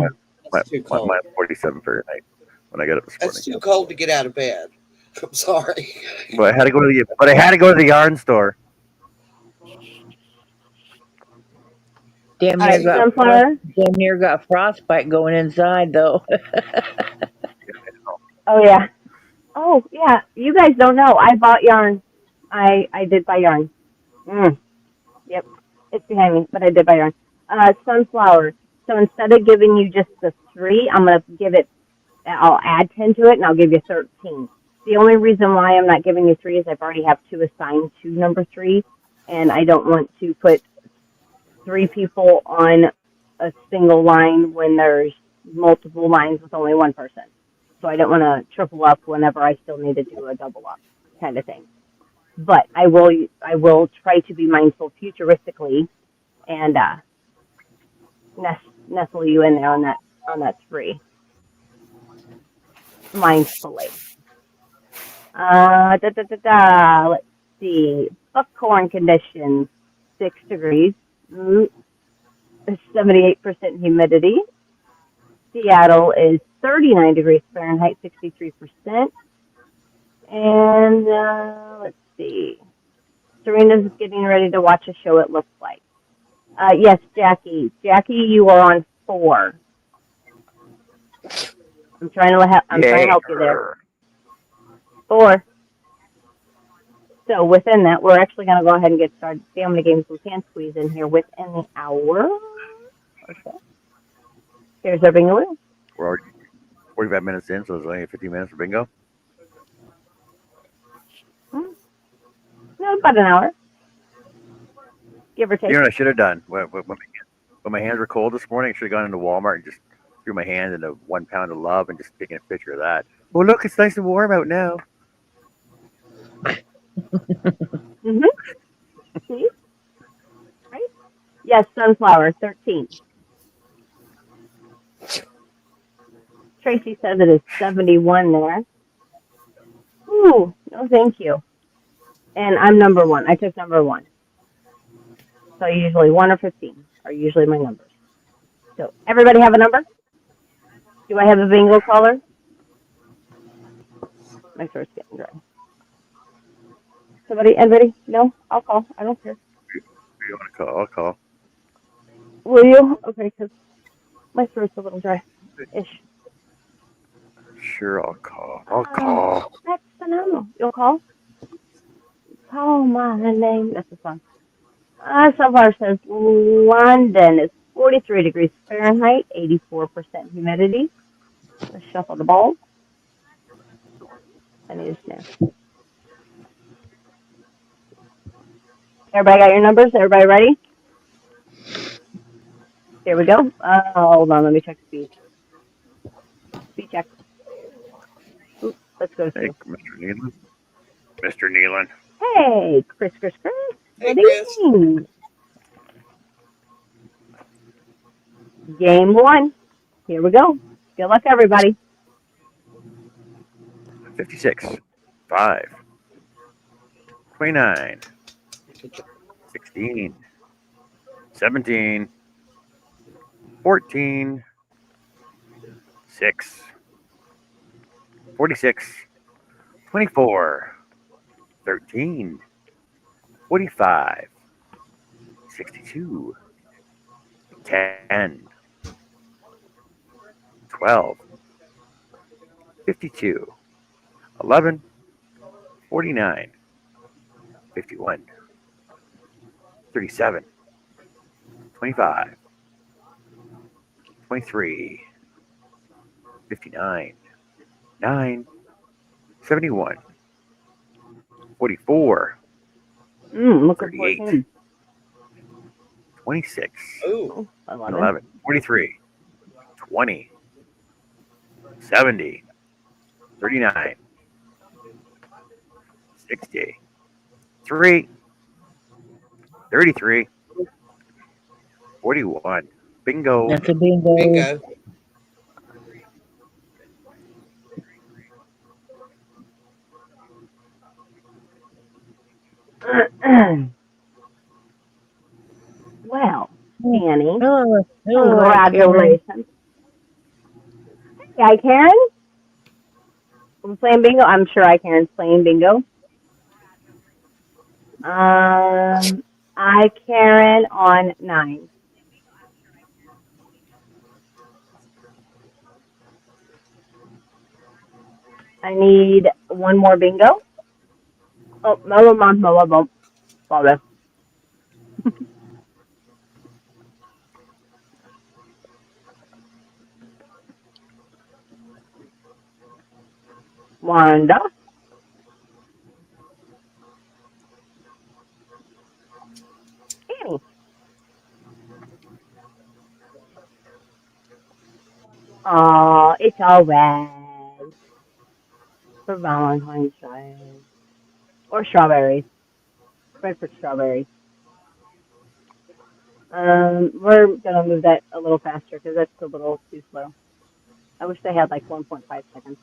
D: That's too cold.
E: minus 47 Fahrenheit when I got up this morning.
D: That's too cold to get out of bed. I'm sorry.
E: But I had to go to the yarn store.
C: Damn
A: All
C: near
A: right,
C: got
A: Sunflower.
C: damn near got frostbite going inside though.
A: Oh yeah. Oh yeah. You guys don't know. I bought yarn. I did buy yarn. Yep. It's behind me, but I did buy yarn. Sunflower. So instead of giving you just the 3, I'm gonna give it. I'll add 10 to it, and I'll give you 13. The only reason why I'm not giving you 3 is I've already have 2 assigned to number 3, and I don't want to put 3 people on a single line when there's multiple lines with only one person. So I don't want to triple up whenever I still need to do a double up kind of thing. But I will try to be mindful futuristically and nestle you in there on that 3 mindfully. Let's see. Buckhorn conditions, 6 degrees, 78% humidity. Seattle is 39 degrees Fahrenheit, 63%. And let's see. Serena's getting ready to watch a show, it looks like. Yes, Jackie. Jackie, you are on 4. I'm trying to
E: Yay.
A: help you there. 4. So within that, we're actually going to go ahead and get started. See how many games we can squeeze in here within the hour. Okay. Here's our bingo wheel.
E: We're already 45 minutes in, so there's only 15 minutes for bingo.
A: No, about an hour, give or take.
E: You know what I should have done? When my hands were cold this morning, I should have gone into Walmart and just threw my hand in a 1 pound of love and just taken a picture of that. Oh, look, it's nice and warm out now.
A: Mm-hmm. See? Right? Yes, sunflower, 13. Tracy says it is 71 there. Ooh, no thank you. And I'm number 1. I took number 1. So usually 1 or 15 are usually my numbers. So everybody have a number? Do I have a bingo caller? My throat's getting dry. Anybody? No? I'll call. I don't care.
E: You want to call? I'll call.
A: Will you? Okay, because my throat's a little dry-ish.
E: Sure, I'll call. I'll call.
A: That's phenomenal. You'll call? Call my name. That's a song. Sunflower says London is 43 degrees Fahrenheit, 84% humidity. Let's shuffle the balls. I need a sniff. Everybody got your numbers? Everybody ready? Here we go. Hold on, let me check speed. Speed check. Oops, let's go
E: Hey,
A: to.
E: Mr. Nealon. Mr. Nealon.
A: Hey, Chris.
D: Hey,
A: Good
D: Chris.
A: evening. Game 1. Here we go. Good luck, everybody.
E: 56. 5. 29. 16. 17. 14. 6. 46. 24. 13. 45. 62. 10. 12. 52. 11. 49. 51. 37. 25. 23. 59. 9. 71. 44.
A: Looking for
E: 38.
A: him.
E: 26.
D: Ooh.
A: I love
E: And
A: it.
E: 11. 43. 20. 70. 39. 60. 3. 33. 41. Bingo.
C: That's a bingo.
D: Bingo.
A: Well, Annie,
C: Hello, Karen.
A: congratulations. Hi, Karen. I'm playing bingo. I'm sure Karen's playing bingo. I Karen on 9. I need one more bingo. Oh, Mo. Sorry. Wanda. Annie. Oh, it's all red for Valentine's Day. Or strawberries. Red for strawberries. We're gonna move that a little faster because that's a little too slow. I wish they had like 1.5 seconds.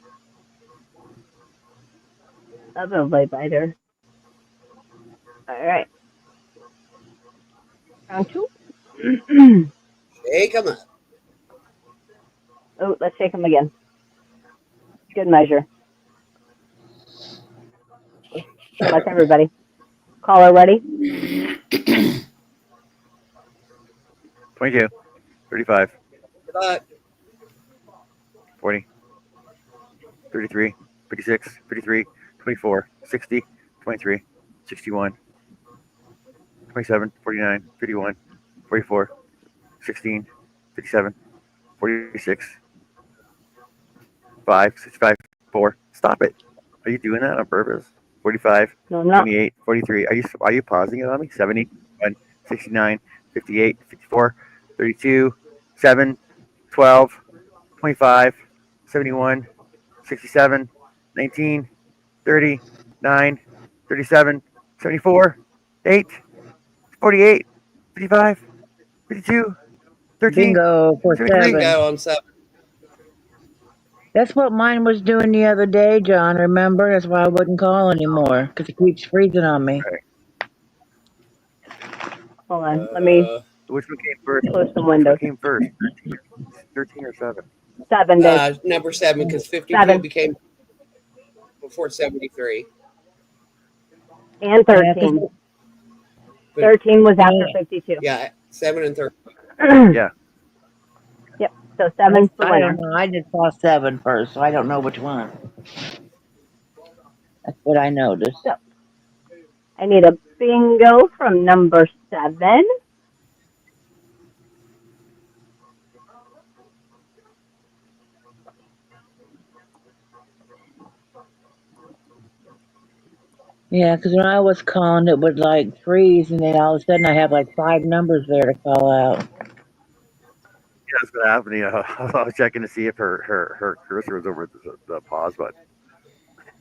A: Of a blade biter. All right. Round two.
D: Take them up.
A: Oh, let's take them again. Good measure. Good luck, everybody. Caller ready?
E: 22, 35,
D: Good luck.
E: 40, 33, 56, 53, 24, 60, 23, 61, 27, 49, 51, 44, 16, 57, 46, 5, 65, 4. Stop it. Are you doing that on purpose? 45,
A: No, I'm not.
E: 28, 43. Are you pausing it on me? 71, 69, 58, 54, 32, 7, 12, 25, 71, 67, 19, 30, 9, 37, 74, 8, 48, 55, 52, 13,
C: Bingo for
E: 73.
C: seven.
D: Bingo on 7.
C: That's what mine was doing the other day, John. Remember? That's why I wouldn't call anymore because it keeps freezing on me.
E: Right.
A: Hold on. Let me
E: Which one came first?
A: close some
E: Which one
A: windows.
E: came first? 13 or 7?
A: 7 days.
D: Number 7, because 52
A: 7
D: became before 73.
A: and
C: Yeah,
A: 13.
D: But
A: 13 was after 52.
D: yeah, 7 and 13.
E: Yeah.
A: Yep. So 7's the
C: I don't
A: winner.
C: know. I just saw 7 first, so I don't know which one. That's what I noticed.
A: So I need a bingo from number 7.
C: Yeah, because when I was calling, it would like freeze, and then all of a sudden I have like 5 numbers there to call out.
E: Yeah, that's what happened. I was checking to see if her cursor was over the pause button.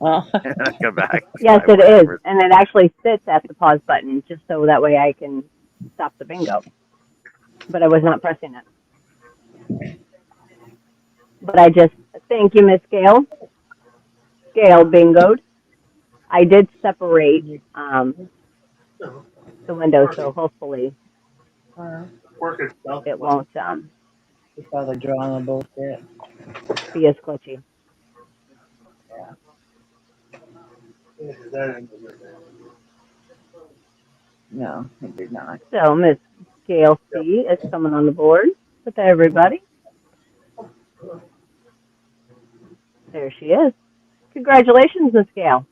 C: Oh,
E: And I come back.
A: Yes,
E: 5
A: it
E: more
A: is.
E: numbers.
A: And it actually sits at the pause button just so that way I can stop the bingo. But I was not pressing it. But I just, thank you, Miss Gail. Gail bingoed. I did separate the windows, so hopefully it won't
C: it's all the drama bullshit.
A: be as glitchy.
C: No, it did not.
A: So Miss Gail C is coming on the board with everybody. There she is. Congratulations, Miss Gail.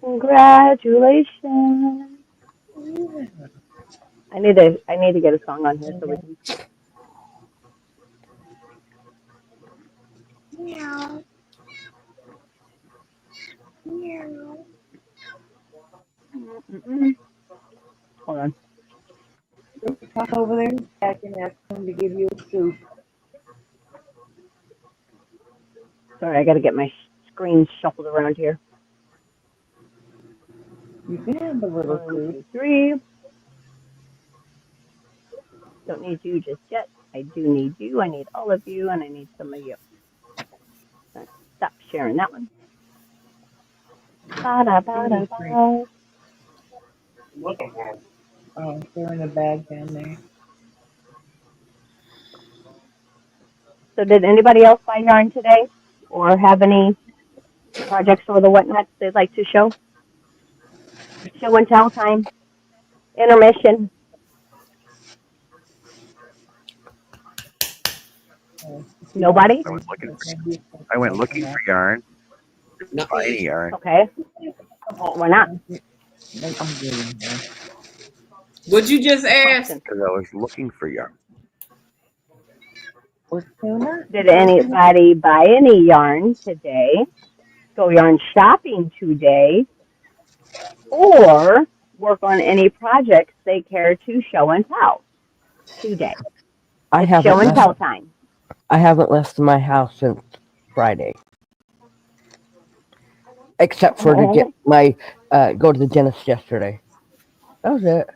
A: Congratulations. I need to get a song on here so we can.
C: Meow. Meow.
A: Mm-mm. Hold on.
C: Talk over there and back and ask him to give you a soup.
A: Sorry, I got to get my screen shuffled around here.
C: You can have a little
A: 1,
C: soup.
A: 2, 3. Don't need you just yet. I do need you. I need all of you, and I need some of you. Stop sharing that one. Ba-da-ba-da-ba.
C: Oh, they're in a bag down there.
A: So did anybody else buy yarn today or have any projects or the whatnot they'd like to show? Show and tell time. Intermission. Nobody?
E: I went looking for yarn.
D: Not
E: Buy any
D: me.
E: yarn.
A: Okay. Why not?
B: What you just asked?
A: Question.
E: Because I was looking for yarn.
C: What's tuna?
A: Did anybody buy any yarn today? Go yarn shopping today? Or work on any projects they care to show and tell today?
F: I
A: It's show
F: haven't
A: and tell time.
F: I haven't left my house since Friday, except for to get my go to the dentist yesterday. That was it.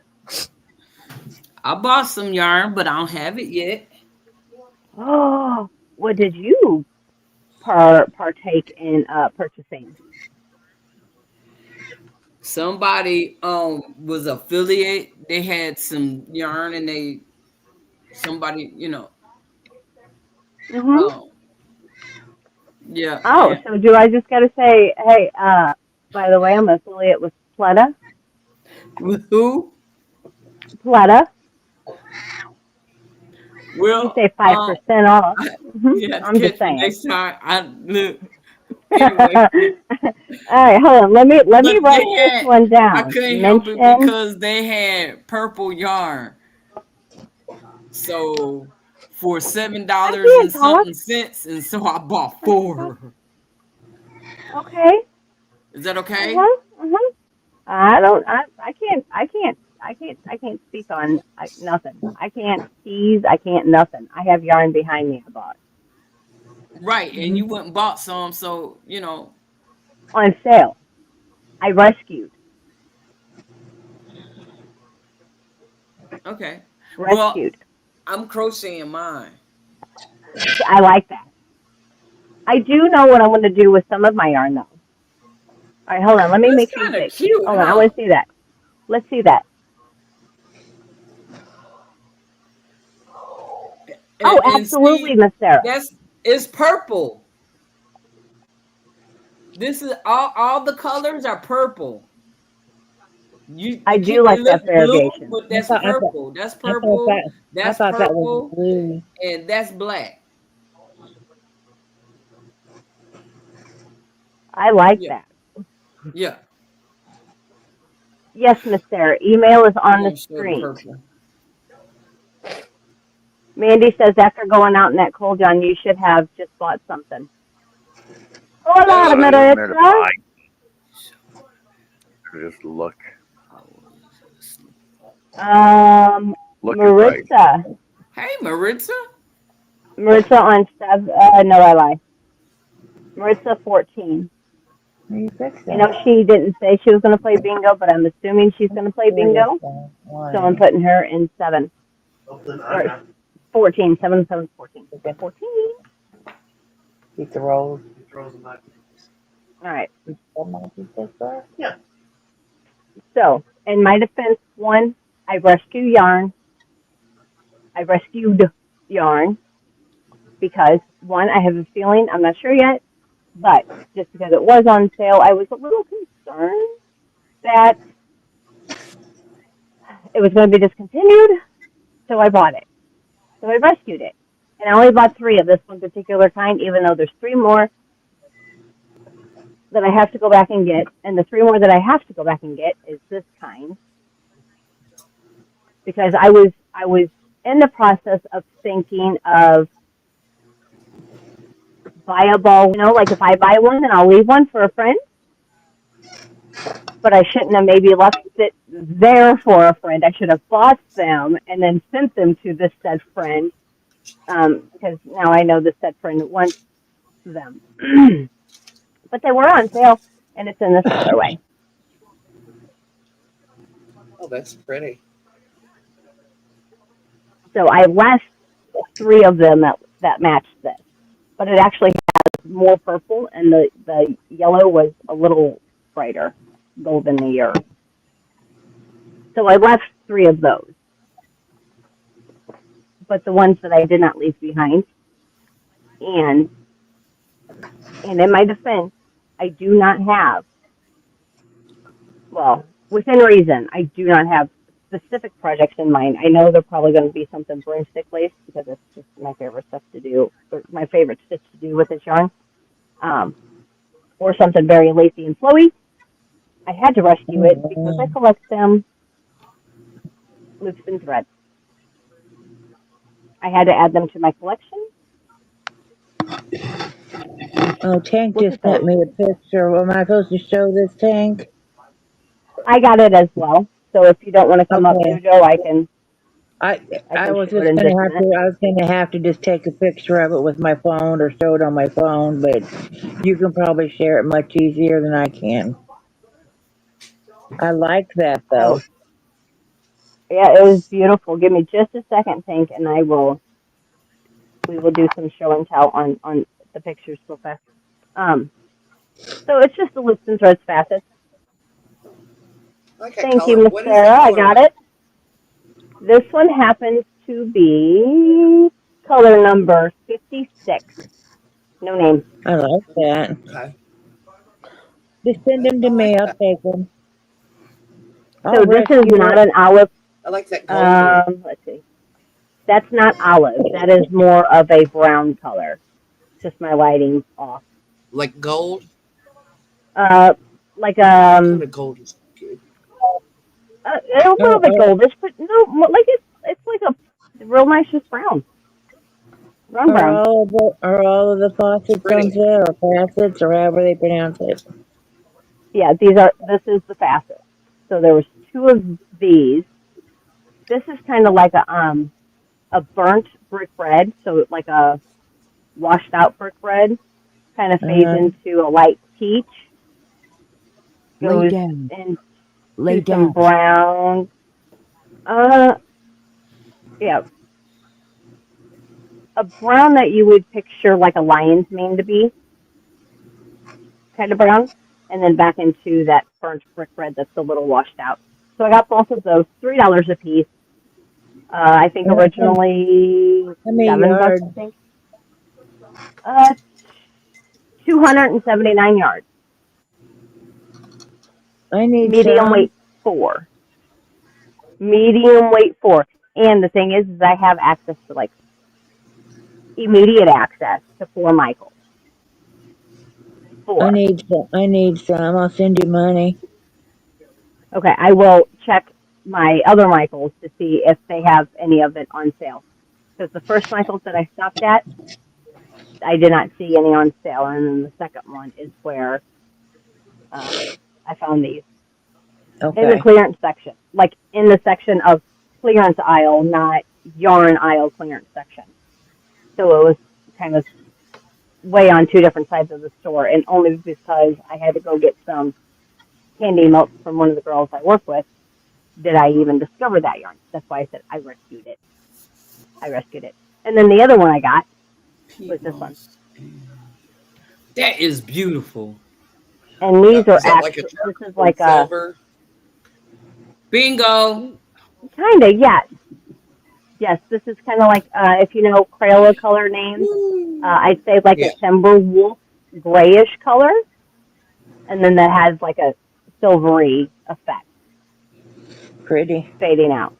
B: I bought some yarn, but I don't have it yet.
A: Oh, what did you partake in purchasing?
B: Somebody was affiliate. They had some yarn and they somebody,
A: Mhm.
B: um yeah,
A: Oh,
B: and
A: so do I just got to say, hey, by the way, I'm an affiliate with Pleta.
B: with who?
A: Pleta. You
B: Well,
A: say 5% off.
B: you have to
A: I'm just
B: catch me
A: saying.
B: next time. I look anyway.
A: All right, hold on. Let me
B: But
A: write this one
B: I
A: down.
B: couldn't help it
A: Mention.
B: because they had purple yarn. So for
A: I
B: $7
A: can't
B: and
A: talk.
B: something cents, and so I bought
A: I can't talk.
B: four.
A: Okay.
B: Is that
A: Uh
B: okay?
A: huh. Uh huh. I don't. I can't. I can't. I can't speak on nothing. I can't tease. I can't nothing. I have yarn behind me. I bought
B: Right, and
C: Hmm.
B: you went and bought some, so
A: on sale. I rescued.
B: okay. Well,
A: Rescued.
B: I'm crocheting mine.
A: I like that. I do know what I'm going to do with some of my yarn though. All right, hold on. Let me
B: That's
A: make sure you
B: kind of
A: get.
B: cute,
A: Hold on. I
B: huh?
A: want to see that. Let's see that. Oh,
B: And
A: absolutely,
B: see,
A: Miss Sarah.
B: that's it's purple. This is all the colors are purple.
A: I
B: You
A: do
B: keep it
A: like that
B: look blue,
A: variegation.
B: but that's purple. That's
C: I thought
B: purple.
C: that I
B: That's
C: thought that was
B: purple,
C: blue.
B: and that's black.
A: I like
B: Yeah,
A: that.
B: yeah.
A: Yes, Miss Sarah. Email is
B: I'm
A: on the
B: gonna show the
A: screen.
B: purple.
A: Mandy says after going out in that cold, John, you should have just bought something.
E: Yeah,
A: Hola,
E: there's
B: Okay.
E: nothing there to
A: Maritza.
E: buy. Just look, looking right.
A: Maritza.
B: Hey, Maritza.
A: Maritza on sub. No, I lie. Maritza 14.
C: How you fix
A: You know,
C: that?
A: she didn't say she was going to play bingo, but I'm assuming she's going to play
C: Here it is.
A: bingo. So I'm
C: One.
A: putting her in 7. Or 14. 7, 7, 14.
C: You get
A: 14.
C: keep the rolls.
A: All right.
C: You got my piece there?
A: So, in my defense, one, I rescue yarn. I rescued yarn because, one, I have a feeling, I'm not sure yet, but just because it was on sale, I was a little concerned that it was going to be discontinued. So I bought it. So I rescued it. And I only bought 3 of this one particular kind, even though there's 3 more that I have to go back and get. And the 3 more that I have to go back and get is this kind because I was in the process of thinking of buy a ball, like if I buy one, then I'll leave one for a friend. But I shouldn't have maybe left it there for a friend. I should have bought them and then sent them to this said friend because now I know this said friend wants them. But they were on sale, and it's in this colorway.
D: Oh, that's pretty.
A: So I left 3 of them that matched this, but it actually has more purple, and the yellow was a little brighter, goldenier. So I left 3 of those, but the ones that I did not leave behind, and in my defense, I do not have, well, within reason, I do not have specific projects in mind. I know they're probably going to be something broomstick lace because it's just my favorite stuff to do, or my favorite stitch to do with this yarn, um, or something very lacy and flowy. I had to rescue it because I
C: Mm.
A: collect them loops and threads. I had to add them to my collection.
C: Oh, Tank
A: Look
C: just
A: at
C: sent
A: those.
C: me a picture. Am I supposed to show this, Tank?
A: I got it as well. So if you don't want to come up,
C: Okay.
A: Jojo,
C: I
A: I
C: I
A: can
C: was
A: show it
C: just
A: in
C: gonna
A: just a
C: have
A: minute.
C: to. I was gonna have to just take a picture of it with my phone or show it on my phone, but you can probably share it much easier than I can. I like that
A: Oh,
C: though.
A: yeah, it was beautiful. Give me just a second, Pink, and we will do some show and tell on the pictures real fast. Um, so it's just the loops and threads facets.
D: I like that
A: Thank you,
D: color.
A: Miss
D: What is that
A: Sarah. I
D: color
A: got
D: like?
A: it. This one happens to be color number 56. No name.
C: I like that.
D: Okay.
C: Just send them
D: I
C: to me.
D: like
C: I'll
D: that.
C: take them.
A: So
C: I'll
A: this is
C: rescue
A: not
C: it.
A: an olive.
D: I like that gold one.
A: Let's see. That's not olive. That is more of a brown color. Just my lighting's off.
D: Like gold.
A: Uh, like
D: What kind of gold is good?
A: a little bit
C: Are,
A: goldish, but no, like it's like a real nice just brown, brown.
C: are all of the
D: It's
C: faucets on
D: pretty.
C: sale or faucets or however they pronounce it?
A: Yeah, these are. This is the fastest. So there was two of these. This is kind of like a burnt brick red, so like a washed out brick red, kind of fades
C: Uh,
A: into a light peach,
F: Lay
A: goes
F: down. Lay
A: into some
F: down.
A: brown. Uh, yeah, a brown that you would picture like a lion's mane to be, kind of brown, and then back into that burnt brick red that's a little washed out. So I got both of those, $3 a piece. I think
C: how
A: originally
C: many
A: $7.
C: yards?
A: I think 279 yards,
C: I need
A: medium
C: some.
A: weight four, medium weight four. And the thing is I have access to like immediate access to four Michaels.
C: I
A: Four.
C: need some. I need some. I'll send you money.
A: Okay, I will check my other Michaels to see if they have any of it on sale. Because the first Michaels that I stopped at, I did not see any on sale, and then the second one is where I found these in the
C: Okay.
A: clearance section, like in the section of clearance aisle, not yarn aisle clearance section. So it was kind of way on two different sides of the store, and only because I had to go get some candy milk from one of the girls I work with did I even discover that yarn. That's why I said I rescued it. I rescued it. And then the other one I got was
B: Peat
A: this one.
B: moss. That is beautiful.
A: And these are
D: Is that like a
A: actually, this is
D: charcoal
A: like a,
D: silver?
B: Bingo.
A: kind of, yes. Yes, this is kind of like, if you know Crayola color names,
B: Woo.
A: I'd say like
D: Yeah.
A: a timber wolf grayish color. And then that has like a silvery effect
C: Pretty.
A: fading out.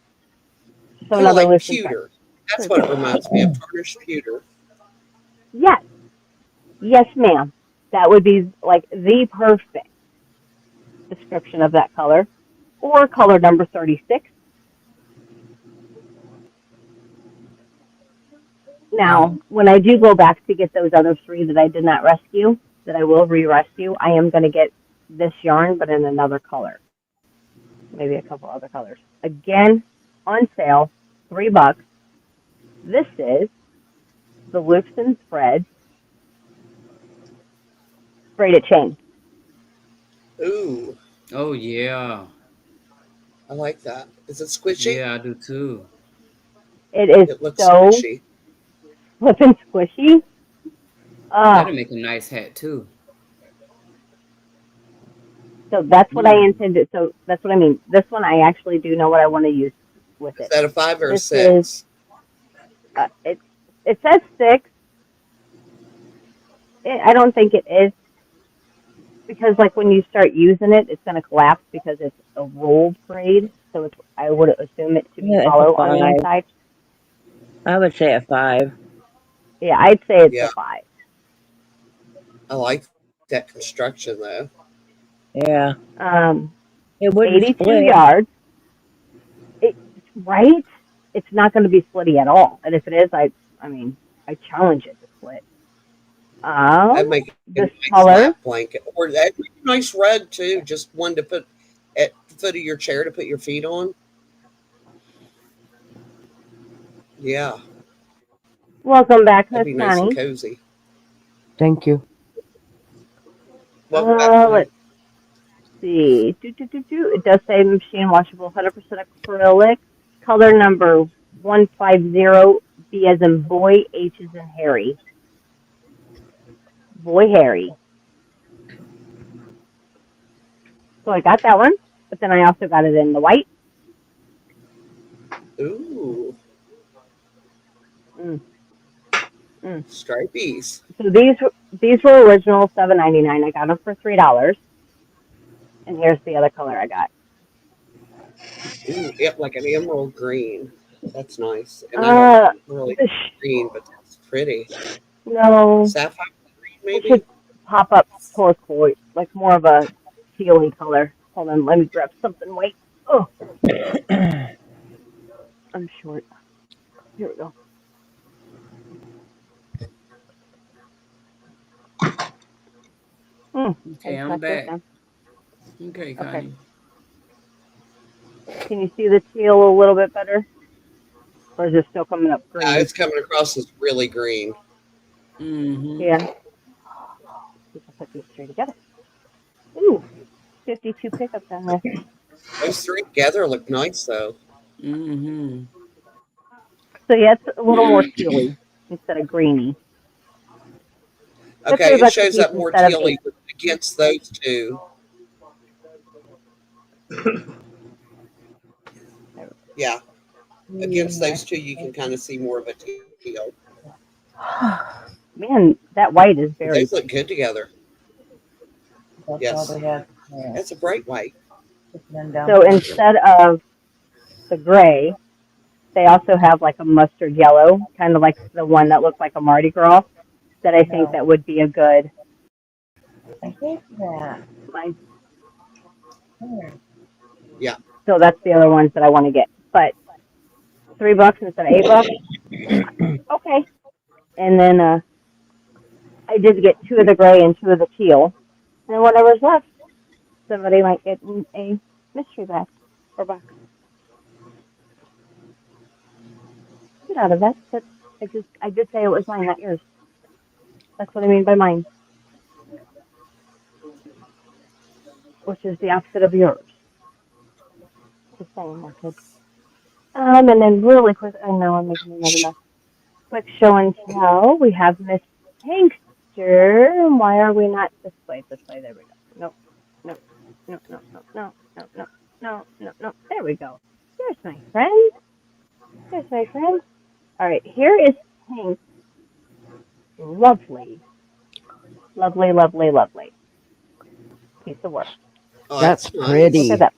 A: So
D: Kind of
A: another
D: like
A: loosened trend.
D: pewter. That's what it reminds me of. Tarnished pewter.
A: Yes, yes, ma'am. That would be like the perfect description of that color. Or color number 36. Now,
B: Oh,
A: when I do go back to get those other three that I did not rescue, that I will re-rescue, I am going to get this yarn, but in another color. Maybe a couple other colors. Again, on sale, $3. This is the Loops and Threads braided chain.
D: Ooh,
B: oh yeah.
D: I like that. Is it squishy?
B: Yeah, I do too.
A: It is
D: It looks
A: so
D: squishy.
A: flippin' squishy.
B: That'll
A: Oh,
B: make a nice hat too.
A: so that's what I
B: Mm.
A: intended. So that's what I mean. This one I actually do know what I want to use with
D: Is
A: it.
D: that a 5 or a
A: This is
D: 6?
A: it. It says 6. I don't think it is because like when you start using it, it's going to collapse because it's a rolled braid. So it's, I would assume it to be
C: Yeah, it's a
A: hollow on the
C: 5.
A: inside.
C: I would say a 5.
A: Yeah, I'd say it's
D: Yeah,
A: a 5.
D: I like that construction though.
C: Yeah.
A: Um,
C: It wouldn't
A: 82
C: split.
A: yards. It, right? It's not going to be splitty at all. And if it is, I mean, I challenge it to split.
D: I'd make a
A: This
D: nice
A: color,
D: lap blanket, or that nice rug too. Just one to put at the foot of your chair to put your feet on. Yeah,
A: welcome back,
D: that'd
A: Miss
D: be nice and
A: Connie.
D: cozy.
F: Thank you.
D: Welcome back, Connie.
A: Let's see. It does say machine washable, 100% acrylic. Color number 150. B as in boy, H as in Harry. Boy Harry. So I got that one. But then I also got it in the white.
D: Ooh,
A: Mm, mm.
D: stripies.
A: So these were original $7.99. I got them for $3. And here's the other color I got.
D: Ooh, it like an emerald green. That's nice. And I don't
A: Uh,
D: really
A: the
D: green, but that's pretty.
A: no,
D: Sapphire green,
A: it
D: maybe.
A: should pop up turquoise, like more of a tealy color. Hold on, let me grab something. Wait. Oh, I'm short. Here we go. I
B: Okay,
A: just
B: I'm
A: got yours
B: back.
A: down.
B: Okay,
A: Okay.
B: Connie.
A: Can you see the teal a little bit better? Or is it still coming up green?
D: It's coming across as really green.
B: Mm-hmm.
A: Yeah. We can put these three together. Ooh, 52 pickups on there.
D: Those three together look nice, though.
B: Mm-hmm.
A: So yeah, it's a little more tealy instead of greeny. But
D: Okay, it
A: $3 a
D: shows
A: piece
D: up more
A: instead of
D: tealy
A: eight.
D: against those two. Yeah, against those two, you can kind of see more of a teal.
A: Man, that white is
D: But
A: very
D: those look
A: pretty.
D: good together.
C: That's all
D: Yes,
C: they have. Yeah.
D: that's a bright white.
C: Put them down
A: So
C: for
A: instead of the gray, they also have like a mustard yellow, kind of like the one that looks like a Mardi Gras. That I think
C: no.
A: that would be a good.
C: I hate that.
A: Mine.
C: There.
D: Yeah.
A: So that's the other ones that I want to get. But $3 instead of $8. Okay. And then I did get two of the gray and two of the teal. And whatever's left, somebody might get in a mystery bag or box. Get out of that. That's, I did say it was mine, not yours. That's what I mean by mine, which is the opposite of yours. Just saying, my kid. And then really quick, I know I'm making another mess. Quick show and tell. We have Miss Pinkster. Why are we not this way? This way. There we go. Nope. Nope. No. No. No. No. No. No. No. No. No. There we go. There's my friend. There's my friend. All right. Here is Pink. Lovely. Lovely. Lovely. Lovely. Piece of work.
D: Oh,
F: That's
D: that's
A: Look
D: nice.
A: at
F: pretty.
A: that.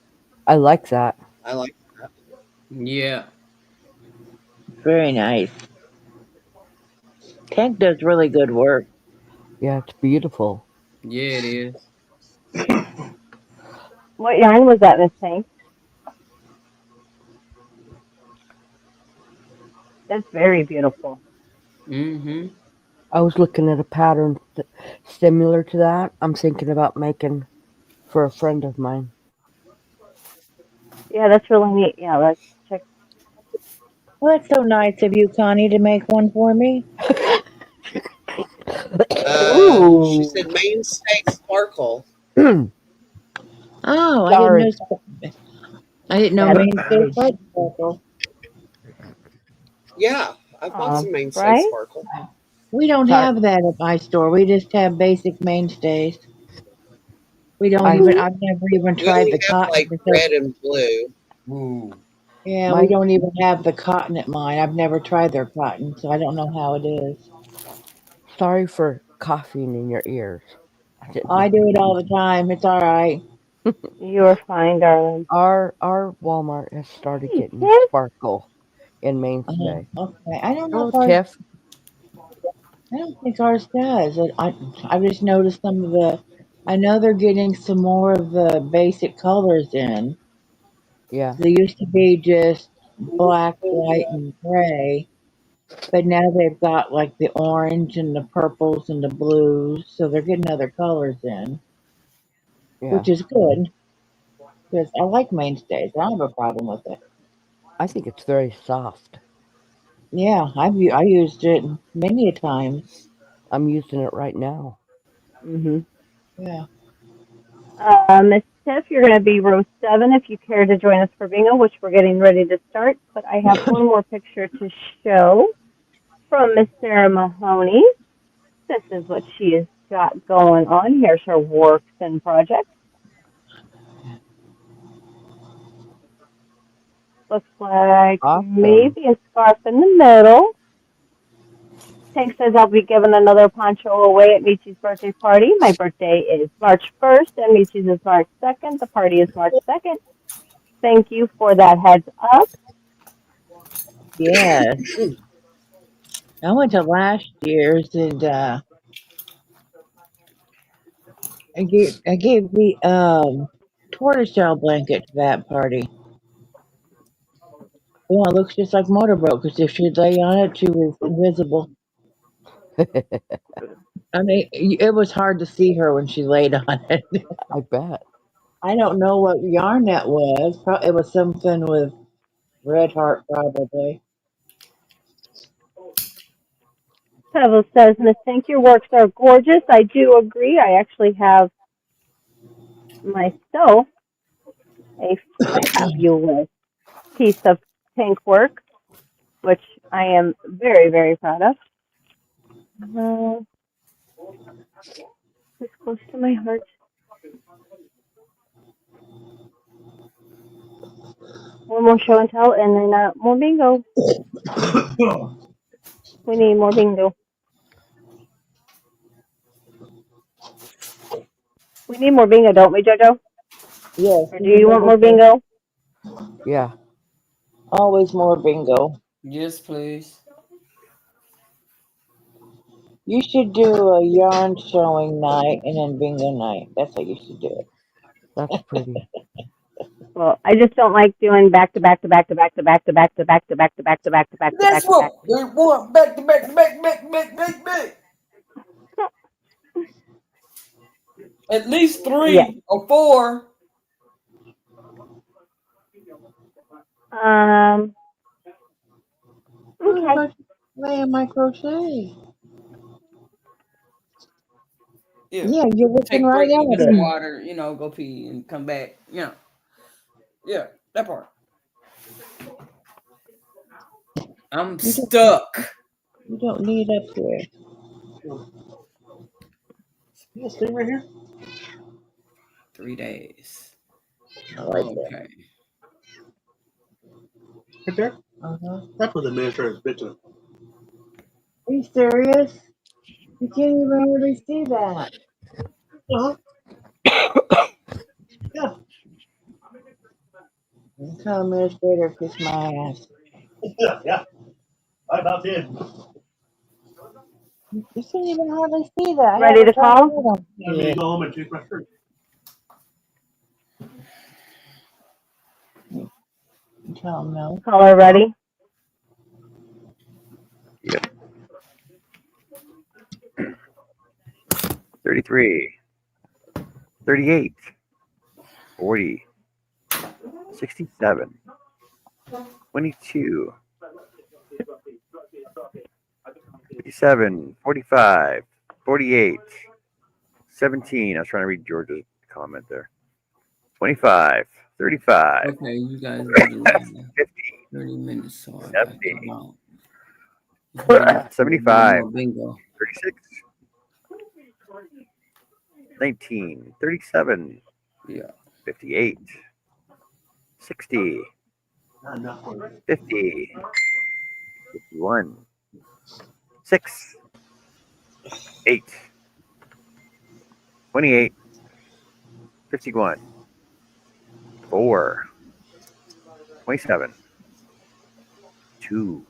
F: I like that.
D: I like that.
B: Yeah.
C: Very nice. Tank does really good work.
F: Yeah, it's beautiful.
B: Yeah, it is.
A: What yarn was that, Miss Pink? That's very beautiful.
B: Mm-hmm.
F: I was looking at a pattern similar to that. I'm thinking about making for a friend of mine.
A: Yeah, that's really neat. Yeah, let's check.
C: Well, that's so nice of you, Connie, to make one for me.
D: She
A: Ooh.
D: said mainstay sparkle.
C: Oh,
F: Sorry.
C: I didn't know
A: That's
C: mainstay
A: pretty.
C: was purple.
D: Yeah, I've bought some mainstay
A: Right?
D: sparkle.
C: We don't
F: Sorry.
C: have that at my store. We just have basic mainstays. We don't
F: I
C: even.
A: Mm-hmm.
C: I've never even
D: We
C: tried
D: only
C: the
D: have
C: cotton
D: like
C: because
D: red and blue.
C: yeah, we
F: my
C: don't even have the cotton at mine. I've never tried their cotton, so I don't know how it is.
F: sorry for coughing in your ears. I didn't
C: I
F: mean
C: do
F: to.
C: it all the time. It's all right.
A: You're fine, darling.
F: Our Walmart has started
A: Hey,
F: getting
A: Tiff.
F: sparkle in mainstay.
C: Okay. I don't know
F: Hello,
C: if ours.
F: Tiff.
C: I don't think ours does. I just noticed some of the. I know they're getting some more of the basic colors in.
F: Yeah,
C: They used to be just black, white, and gray, but now they've got like the orange and the purples and the blues, so they're getting other colors in,
F: yeah.
C: which is good because I like mainstays. I don't have a problem with it.
F: I think it's very soft.
C: Yeah, I used it many a times.
F: I'm using it right now.
A: Mm-hmm.
C: Yeah.
A: Miss Tiff, you're going to be row 7 if you care to join us for bingo, which we're getting ready to start. But I have one more picture to show from Miss Sarah Mahoney. This is what she has got going on. Here's her works and projects. Looks like
F: Awesome.
A: maybe a scarf in the middle. Tank says I'll be giving another poncho away at Michi's birthday party. My birthday is March 1st and Michi's is March 2nd. The party is March 2nd. Thank you for that heads up.
C: Yes. I went to last year's and I gave the tortoiseshell blanket to that party. Well, it looks just like motorboat because if she'd lay on it, she was invisible. I mean, it was hard to see her when she laid on it.
F: I bet.
C: I don't know what yarn that was. It was something with Red Heart, probably.
A: Pebble says, Miss Tank, your works are gorgeous. I do agree. I actually have myself a fabulous piece of tank work, which I am very, very proud of. It's close to my heart. One more show and tell, and then more bingo. We need more bingo. We need more bingo, don't we, JoJo?
C: Yes,
A: Or do you want more bingo?
F: Yeah.
C: always more bingo.
B: Yes, please.
C: You should do a yarn showing night and then bingo night. That's how you should do it.
F: That's pretty.
A: Well, I just don't like doing back to back to back to back to back to back to back to back to back to back to back to
B: That's
A: back to back.
B: what we want. Back to back to back, back, back, back, back. At least
A: Yes.
B: 3 or 4.
C: What
A: Okay.
C: about laying my crochet?
B: Yeah.
C: Yeah, you're looking
B: Take a
C: right
B: break, you
C: at
B: get some
C: it.
B: water, go pee and come back. Yeah, that part. I'm
C: You don't,
B: stuck.
C: you don't need up there.
D: You stay right here.
B: 3 days.
C: I like that.
B: Okay.
D: Right there.
C: Uh-huh.
D: That's what the administrator's bitching.
C: Are you serious? You can't even really see that.
D: Uh-huh. Yeah.
C: Tell administrator kiss my ass.
D: Yeah. I about did.
C: You can't even hardly see that. I have
A: Ready
C: a
A: to call?
C: problem.
D: I'm gonna go home and change my shirt.
C: Tell him no.
A: Caller ready?
E: Yep. 33, 38, 40, 67, 22, 57, 45, 48, 17. I was trying to read George's comment there. 25, 35,
B: Okay, you guys did a lot.
E: 50,
B: 30 minutes, so I got
E: 70,
B: about 1
E: 75,
B: more bingo.
E: 36, 19, 37,
B: Yeah.
E: 58, 60,
D: Not enough for me.
E: 50, 51, 6, 8, 28, 51, 4, 27, 2,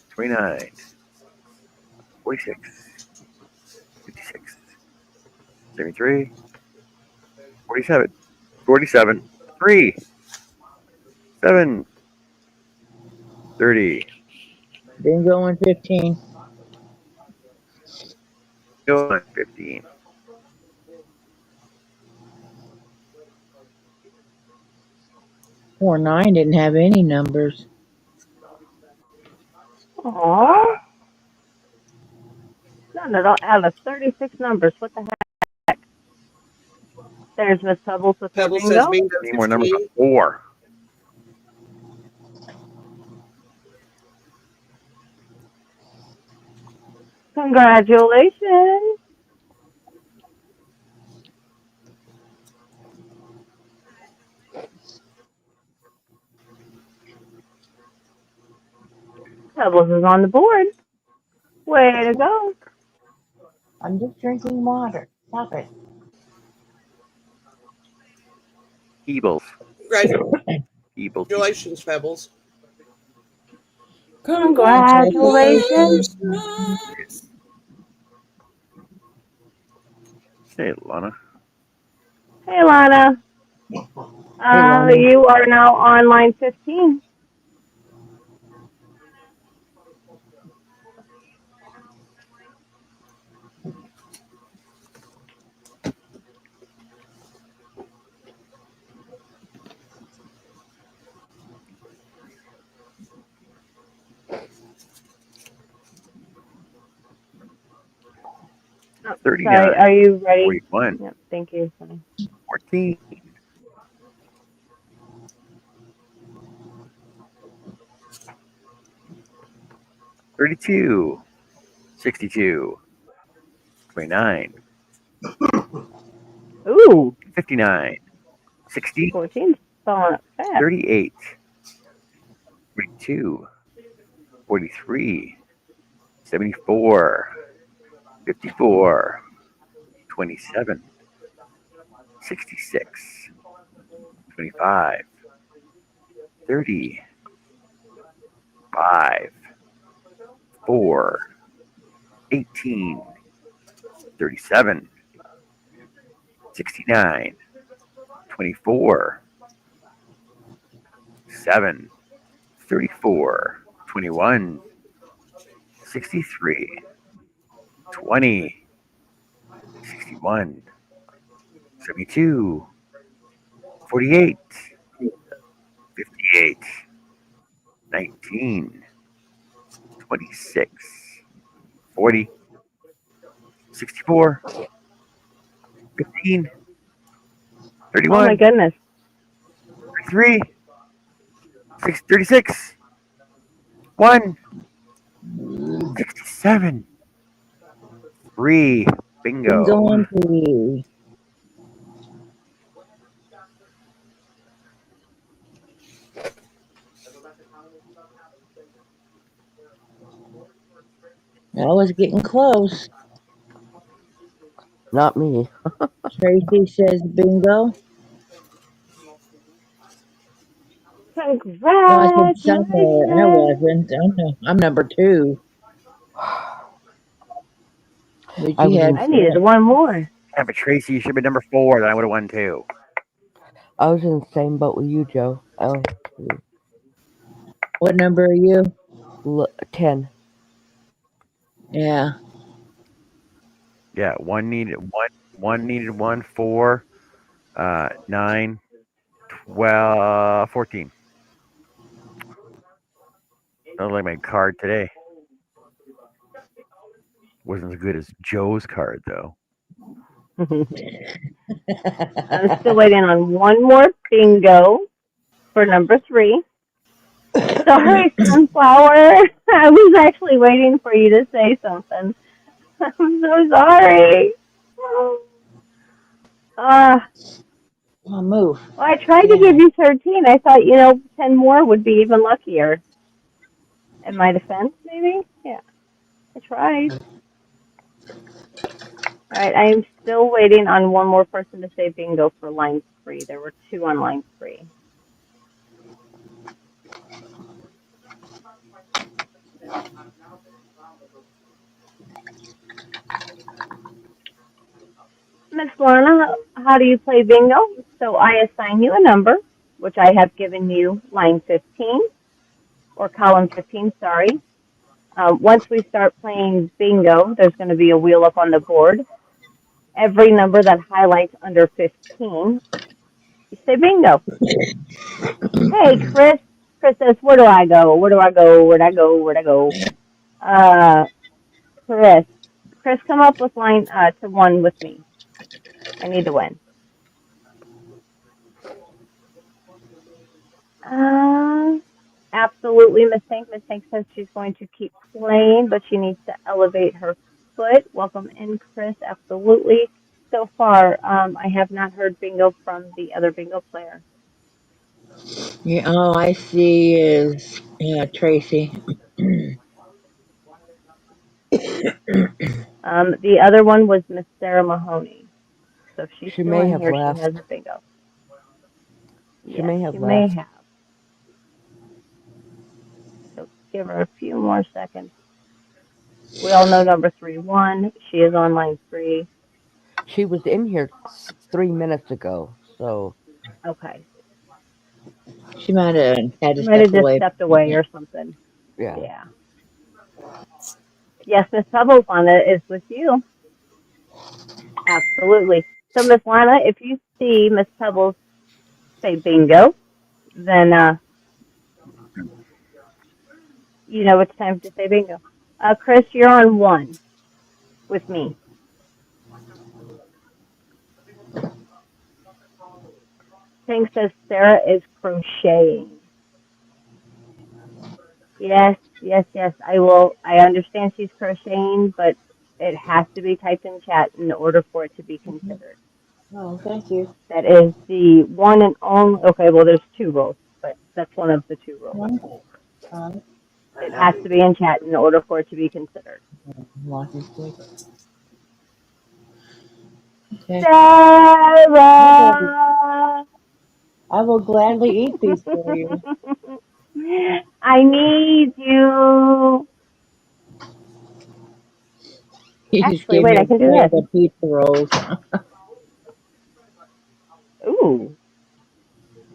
E: 29, 46, 56, 73, 47, 47, 3, 7, 30,
C: Bingo in 15.
E: go on 15.
C: 4-9 didn't have any numbers.
A: Aww. None at all. Out of 36 numbers. What the heck? There's Miss Pebbles with her
D: Pebble says
A: bingo.
D: bingo
E: Need more numbers on
D: 15.
E: 4.
A: Congratulations. Pebbles is on the board. Way to go.
C: I'm just drinking water. Stop it.
E: Peebles. Peebles.
D: Congratulations, Pebbles.
A: Congratulations.
B: Congratulations.
E: Hey, Lana.
A: Hey, Lana.
F: Hey, Lana.
A: You are now on line 15. Oh, sorry,
E: 39.
A: are you ready?
E: 41.
A: Yep, thank you. Sorry.
E: 14. 32. 62. 29.
A: Ooh,
E: 59. 60.
A: 14's falling up fast.
E: 38. 42. 43. 74. 54. 27. 66. 25. 30. 5. 4. 18. 37. 69. 24. 7. 34. 21. 63. 20. 61. 72. 48. 58. 19. 26. 40. 64. 15.
A: Oh my
E: 31.
A: goodness.
E: 33. 36. 1. 67. 3.
C: Bingo
E: Bingo.
C: on three. I was getting close.
F: Not me.
C: Tracy says bingo. Well, I said somewhere. I
A: Congratulations.
C: wasn't. I'm number 2. But
F: I
C: you
F: was
C: had
F: in
A: I needed
C: one.
A: one more.
E: Yeah, but Tracy, you should have been number 4. Then I would have won too.
F: the same boat with you, Joe. I only had
C: What number are you?
F: 10.
C: Yeah.
E: Yeah, one needed one. One needed one. 4. 9. 12. 14. Not like my card today. Wasn't as good as Joe's card though.
A: I'm still waiting on one more bingo for number 3. Sorry, Sunflower. I was actually waiting for you to say something. I'm so sorry. Uh,
C: Oh, move.
A: well, I tried to give
C: Yeah.
A: you 13. I thought, 10 more would be even luckier. In my defense, maybe? Yeah, I tried. All right, I am still waiting on one more person to say bingo for line 3. There were 2 on line 3. Miss Lorna, how do you play bingo? So I assign you a number, which I have given you line 15, or column 15, sorry. Once we start playing bingo, there's going to be a wheel up on the board. Every number that highlights under 15, you say bingo. Hey, Chris. Chris says, where do I go? Where do I go? Where'd I go? Where'd I go? Uh, Chris. Chris, come up with line to 1 with me. I need to win. Uh, absolutely, Miss Tank. Miss Tank says she's going to keep playing, but she needs to elevate her foot. Welcome in, Chris. Absolutely. So far, I have not heard bingo from the other bingo player.
C: Yeah. All I see is, yeah, Tracy.
A: The other one was Miss Sarah Mahoney. So if she's
F: She
A: still
F: may
A: in
F: have
A: here, she has
F: left.
A: her bingo.
F: She
A: Yes,
F: may
A: she
F: have
A: may
F: left.
A: have. So give her a few more seconds. We all know number 3-1. She is on line 3.
F: She was in here 3 minutes ago. So
A: Okay.
C: She might have had
A: She
C: to
A: might
C: step
A: have just
C: away
A: stepped
C: for a
A: away
C: minute.
A: or something.
F: yeah.
A: Yeah. Yes, Miss Pebbles, Lana is with you. Absolutely. So, Miss Lana, if you see Miss Pebbles say bingo, then you know it's time to say bingo. Chris, you're on 1 with me. Thing says Sarah is crocheting. Yes, yes, yes. I will. I understand she's crocheting, but it has to be typed in chat in order for it to be considered.
C: Oh, thank you.
A: That is the one and only. Okay, well, there's 2 rules, but that's one of the 2 rules.
C: One. Um,
A: It has to be in chat in order for it to be considered.
C: walking stick. Okay.
A: Sarah!
C: I will gladly eat these for you.
A: I need you.
C: You just
A: Actually,
C: gave
A: wait,
C: me
A: I
C: a
A: can do
C: bag
A: this.
C: of pizza rolls.
A: Ooh,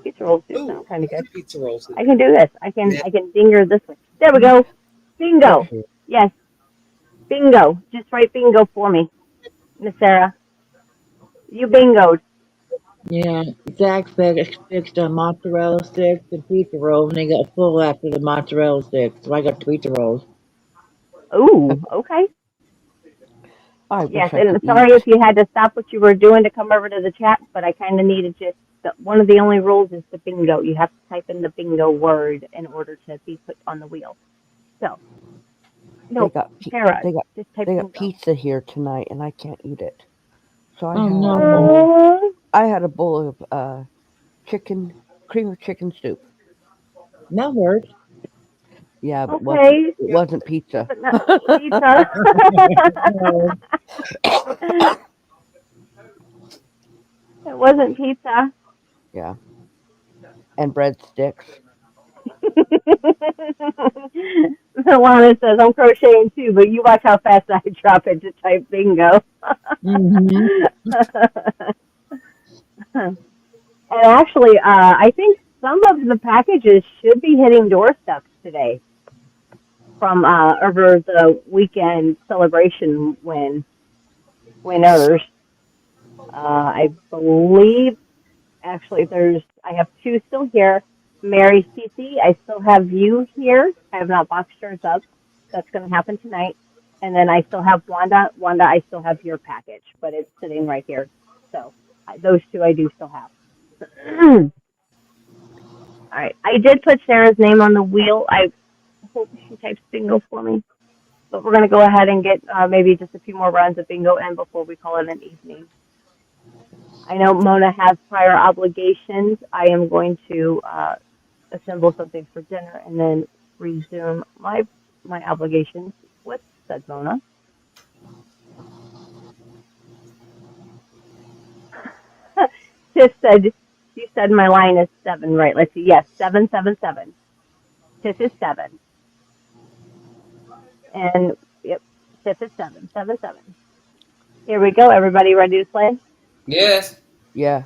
A: pizza rolls do
D: Ooh,
A: sound kind
D: I
A: of good.
D: like pizza rolls.
A: I can do this.
D: Yeah.
A: I can dinger this way. There we go. Bingo.
C: Picture.
A: Yes, bingo. Just write bingo for me, Miss Sarah. You bingoed.
C: Yeah, Zach fixed on mozzarella sticks and pizza rolls, and they got full after the mozzarella sticks, so I got pizza rolls.
A: Ooh, okay.
F: I
A: Yes,
F: wish I
A: and
F: could
A: sorry if
F: eat.
A: you had to stop what you were doing to come over to the chat, but I kind of needed just one of the only rules is the bingo. You have to type in the bingo word in order to be put on the wheel. So,
F: They
A: no,
F: got
A: Sarah,
F: they got
A: just type
F: they got
A: bingo.
F: pizza here tonight, and I can't eat it. So
C: Oh no,
F: I had a bowl of chicken cream of chicken soup.
C: that works.
F: Yeah, but
A: Okay,
F: it
D: Yep.
F: wasn't pizza.
A: but not pizza.
C: No.
A: It wasn't pizza.
F: Yeah, and breadsticks.
A: Alana says, I'm crocheting too, but you watch how fast I drop it to type bingo.
C: Hmm.
A: And actually, I think some of the packages should be hitting doorsteps today from over the weekend celebration winners. I believe actually I have 2 still here. Mary Cece, I still have you here. I have not boxed yours up. That's going to happen tonight. And then I still have Wanda. Wanda, I still have your package, but it's sitting right here. So those 2 I do still have. All right. I did put Sarah's name on the wheel. I hope she types bingo for me. But we're going to go ahead and get maybe just a few more rounds of bingo in before we call it an evening. I know Mona has prior obligations. I am going to assemble something for dinner and then resume my obligations with said Mona. Tiff said, you said my line is 7, right? Let's see. Yes, 777. Tiff is 7. And, yep, Tiff is 777. Here we go. Everybody ready to play?
B: Yes.
F: Yeah,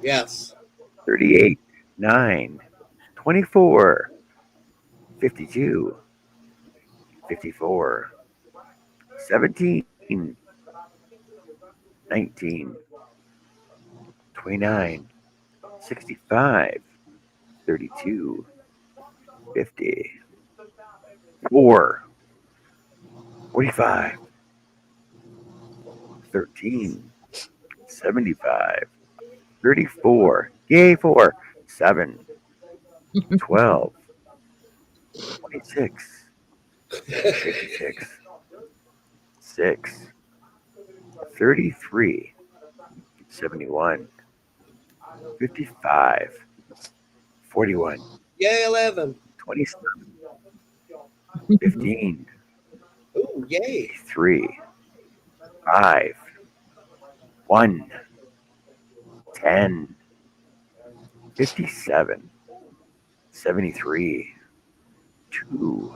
D: Yes.
E: 38, 9, 24, 52, 54, 17, 19, 29, 65, 32, 50, 4, 45, 13, 75, 34, yay, 4, 7, 12, 26, 56, 6, 33, 71, 55, 41,
D: Yay, 11.
E: 27, 15,
D: Ooh, yay.
E: 3, 5, 1, 10, 57, 73, 2,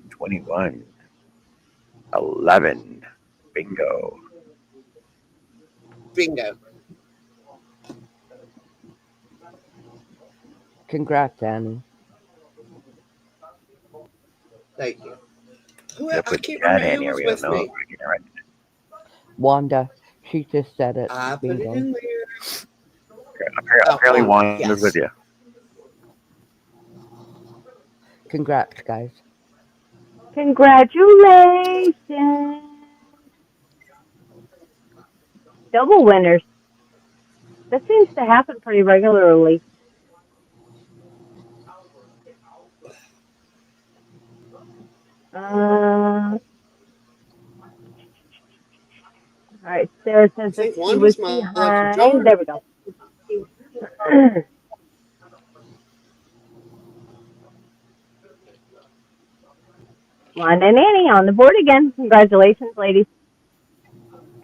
E: 21, 11. Bingo.
D: Bingo.
F: Congrats, Annie.
D: Thank you. Who
E: Gotta
D: I
E: put
D: can't
E: chat
D: remember
E: in
D: who
E: here.
D: was
E: We don't
D: with
E: know.
D: me.
F: Wanda, she just said it.
D: I put it
F: Bingo.
D: in there.
E: Apparently,
D: Wanda,
E: one was with you.
F: Congrats, guys.
A: Congratulations. Double winners. That seems to happen pretty regularly. All right, Sarah
D: I
A: says that
D: think
A: she was
D: Wanda's my lucky
A: behind.
D: charm.
A: There we go. Wanda and Annie on the board again. Congratulations, ladies.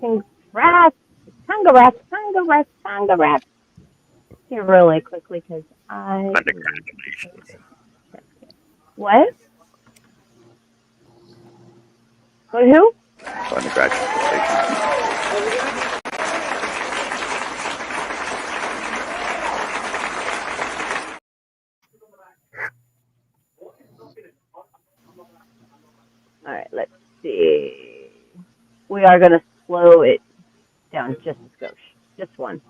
A: Congrats. Congrats. Congrats. Congrats. Here really quickly because I need to.
E: Congratulations.
A: What? Go to who?
E: Congratulations.
A: All right, let's see. We are going to slow it down just a skosh. Just one.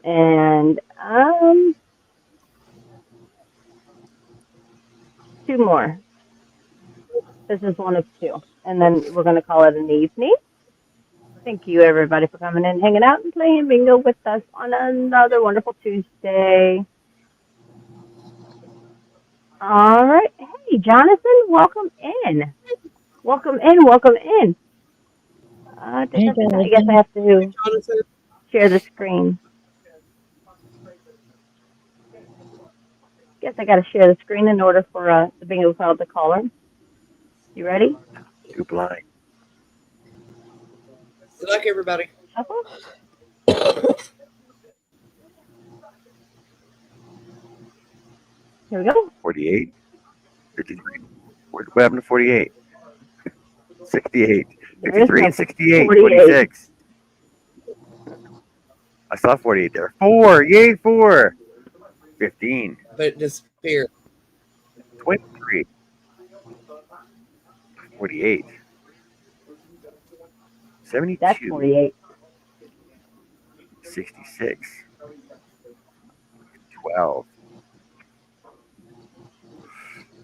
A: And two more. This is one of two. And then we're going to call it an evening. Thank you, everybody, for coming in, hanging out, and playing bingo with us on another wonderful Tuesday. All right. Hey, Jonathan, welcome in. Welcome in. Welcome in. I
C: Hey,
A: guess I
C: Jonathan.
A: have to
D: Jonathan,
A: share the screen. Guess I got to share the screen in order for the bingo call to call her. You ready?
E: Too blind.
D: good luck, everybody.
A: Shuffle. Here we go.
E: 48, 53. What happened to 48? 68,
A: There is
E: 53,
A: no
E: and 68,
A: 48.
E: 26. I saw 48 there. 4, yay, 4. 15,
D: But it disappeared.
E: 23, 48,
A: That's
E: 72,
A: 48.
E: 66, 12,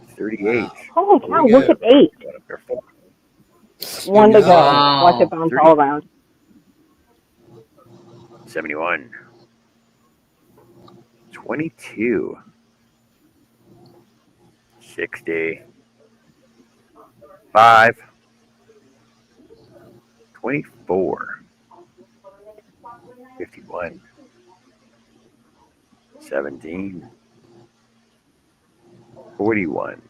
E: 38.
D: Wow.
A: Holy
D: Here
A: cow,
D: we
A: look
D: go.
A: at 8.
E: Going up there, 4.
A: One to go. Watch it
B: Wow.
A: bounce
E: 30,
A: all around.
E: 71, 22, 60, 5, 24, 51, 17, 41,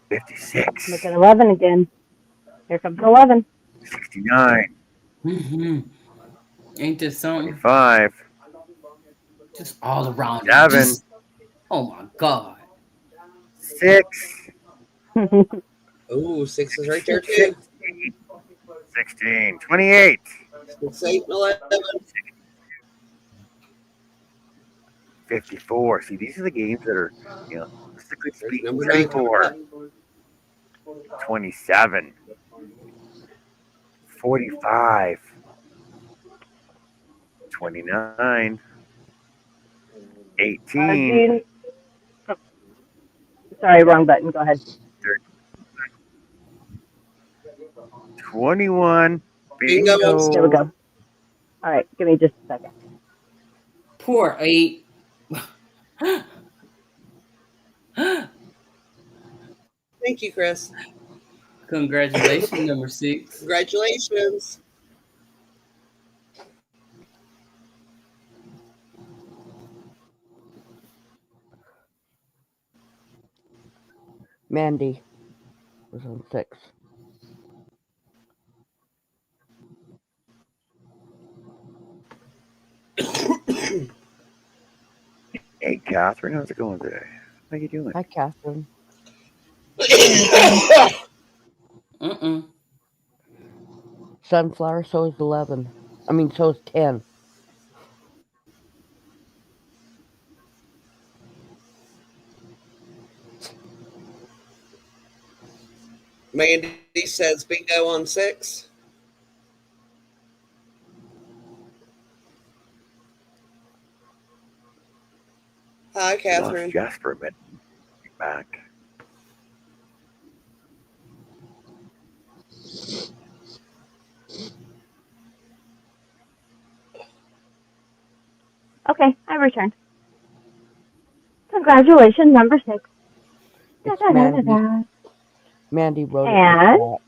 E: 56,
A: Look at 11 again. Here comes 11.
E: 69,
B: Mm-hmm. Ain't this something?
E: 25,
B: Just all around it.
E: 7,
B: Just, oh my God.
E: 6,
D: Ooh, 6 is right there,
E: 16,
D: too.
E: 28,
D: 6, 8, and 11.
E: 54. See, these are the games that are, strictly
D: There's
E: speaking,
D: number 9 coming
E: 34,
D: up.
E: 27, 45, 29, 18,
A: Oh, sorry, wrong button. Go ahead.
E: 21.
D: Bingo on
A: There we
E: Bingo.
A: go. All right, give me just a second.
B: Poor 8.
D: Thank you, Chris.
B: Congratulations, number 6.
D: Congratulations.
F: Mandy was on 6.
E: Hey, Catherine, how's it going today? How you doing?
F: Hi, Catherine.
B: Mm-mm.
F: Sunflower, so is 11. I mean, so is 10.
D: Mandy says bingo on 6. Hi,
E: We lost
D: Catherine.
E: Jess for a minute. Back.
A: Okay, I returned. Congratulations, number 6. Da,
F: It's
A: da, da, da,
F: Mandy.
A: da.
F: Mandy wrote it in the
A: And
F: chat.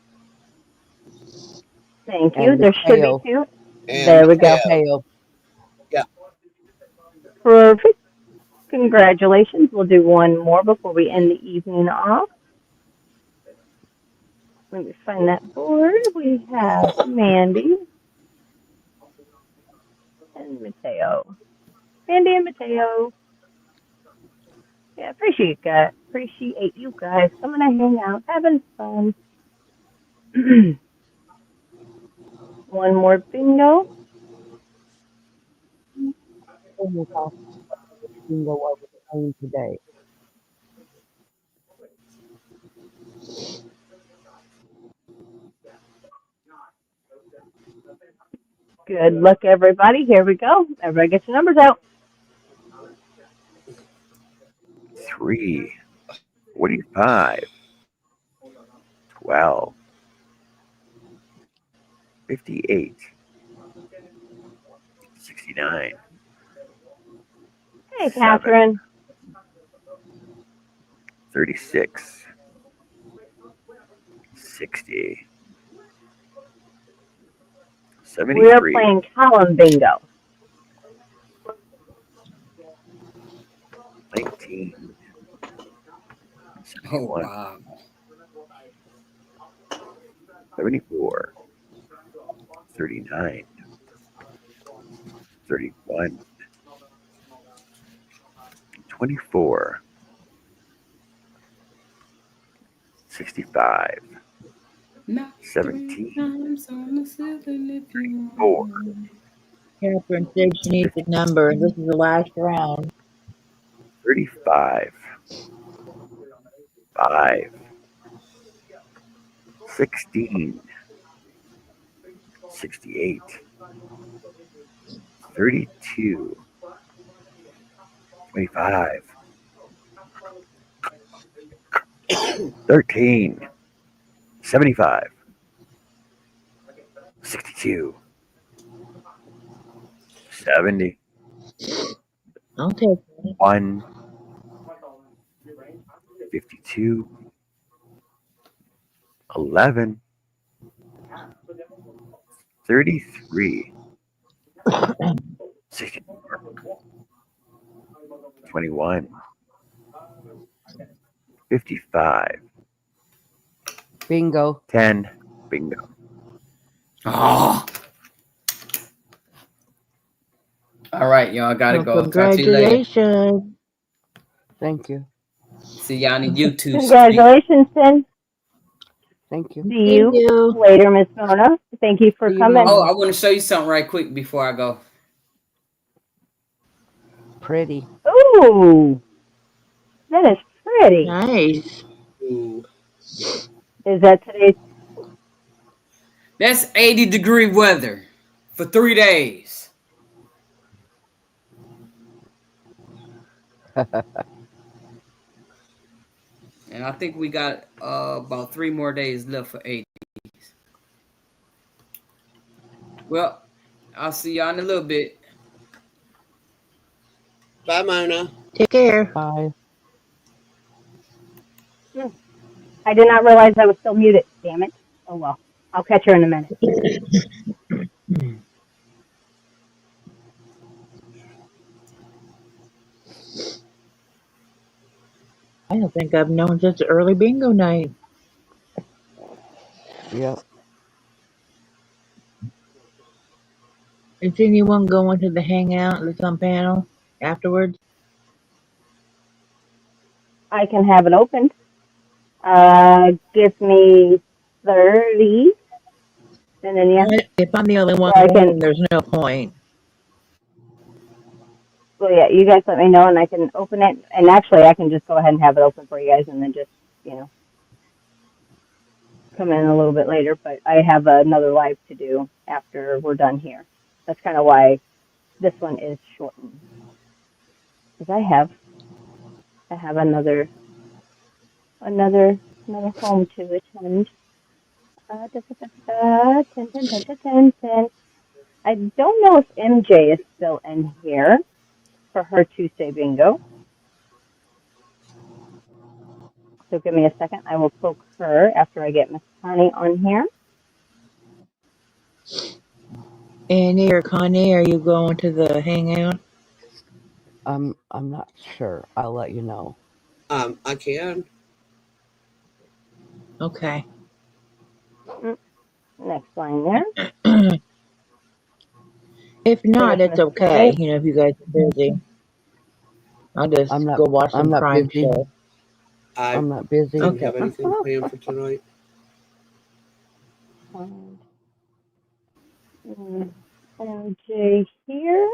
A: thank you.
F: And
A: There should be
F: Mateo.
A: 2.
D: And
A: There we go.
D: Mateo.
F: Mateo.
D: Yeah.
A: Perfect. Congratulations. We'll do one more before we end the evening off. Let me find that board. We have Mandy and Mateo. Mandy and Mateo. Yeah, appreciate you guys coming to hang out, having fun. One more bingo.
F: Almost off bingo over the phone today.
A: Good luck, everybody. Here we go. Everybody get your numbers out.
E: 3, 45, 12, 58, 69,
A: Hey,
E: 7,
A: Catherine.
E: 36, 60,
A: We're
E: 73,
A: playing column bingo.
E: 19,
B: Oh
E: 71,
B: wow.
E: 74, 39, 31, 24, 65,
B: Not 3
E: 17,
B: times on the ceiling if you
E: 4,
B: want.
C: Catherine said she needs a
E: 50,
C: number, and this is the last round.
E: 35, 5, 16, 68, 32, 25, 13, 75, 62, 70,
C: I'll take it.
E: 1, 52, 11, 33, 64, 21, 55,
F: Bingo.
E: 10, bingo.
B: Oh. All right, y'all gotta
C: Well,
B: go. Talk to you later.
C: congratulations.
F: Thank you.
B: See y'all in YouTube street.
A: Congratulations, Sin.
F: Thank you.
A: See
C: Thank
A: you
C: you.
A: later, Miss Mona. Thank you for
F: See you,
A: coming.
B: Oh,
F: Mona.
B: I want to show you something right quick before I go.
F: Pretty.
A: Ooh, that is pretty.
C: Nice.
D: Ooh.
A: Is that today's?
B: That's 80-degree weather for 3 days. And I think we got about 3 more days left for 80. Well, I'll see y'all in a little bit.
D: Bye, Mona.
C: Take care.
F: Bye.
A: I did not realize I was still muted. Damn it. Oh well. I'll catch her in a minute.
C: I don't think I've known such an early bingo night.
F: Yep.
C: Is anyone going to the hangout, the sun panel afterwards?
A: I can have it opened. Give me 30, and then yeah,
C: If I'm the only one
A: so I can.
C: going, there's no point.
A: Well, yeah, you guys let me know, and I can open it. And actually, I can just go ahead and have it open for you guys, and then just come in a little bit later. But I have another live to do after we're done here. That's kind of why this one is shortened, because I have another home to attend. Da, da, da, da, ten, 10, 10, 10, 10, 10. I don't know if MJ is still in here for her Tuesday bingo. So give me a second. I will poke her after I get Miss Connie on here.
C: Annie or Connie, are you going to the hangout?
F: I'm not sure. I'll let you know.
D: I can.
C: Okay.
A: Next line there.
C: If not,
A: There's
C: it's
A: Miss
C: okay.
A: Connie.
C: If you guys are busy, I'll just
F: I'm not.
C: go watch
F: I'm
C: some
F: not
C: crime
F: busy.
C: show.
D: I
F: I'm not busy.
D: didn't
C: Okay.
D: have anything planned for tonight.
A: And MJ here.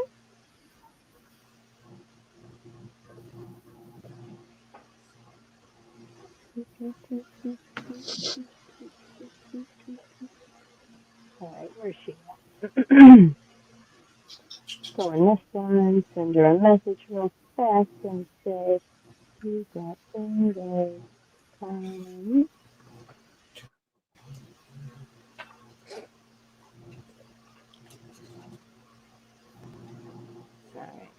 A: All right, where's she at? Go in this one, send her a message real fast and say, you got bingo time. All right,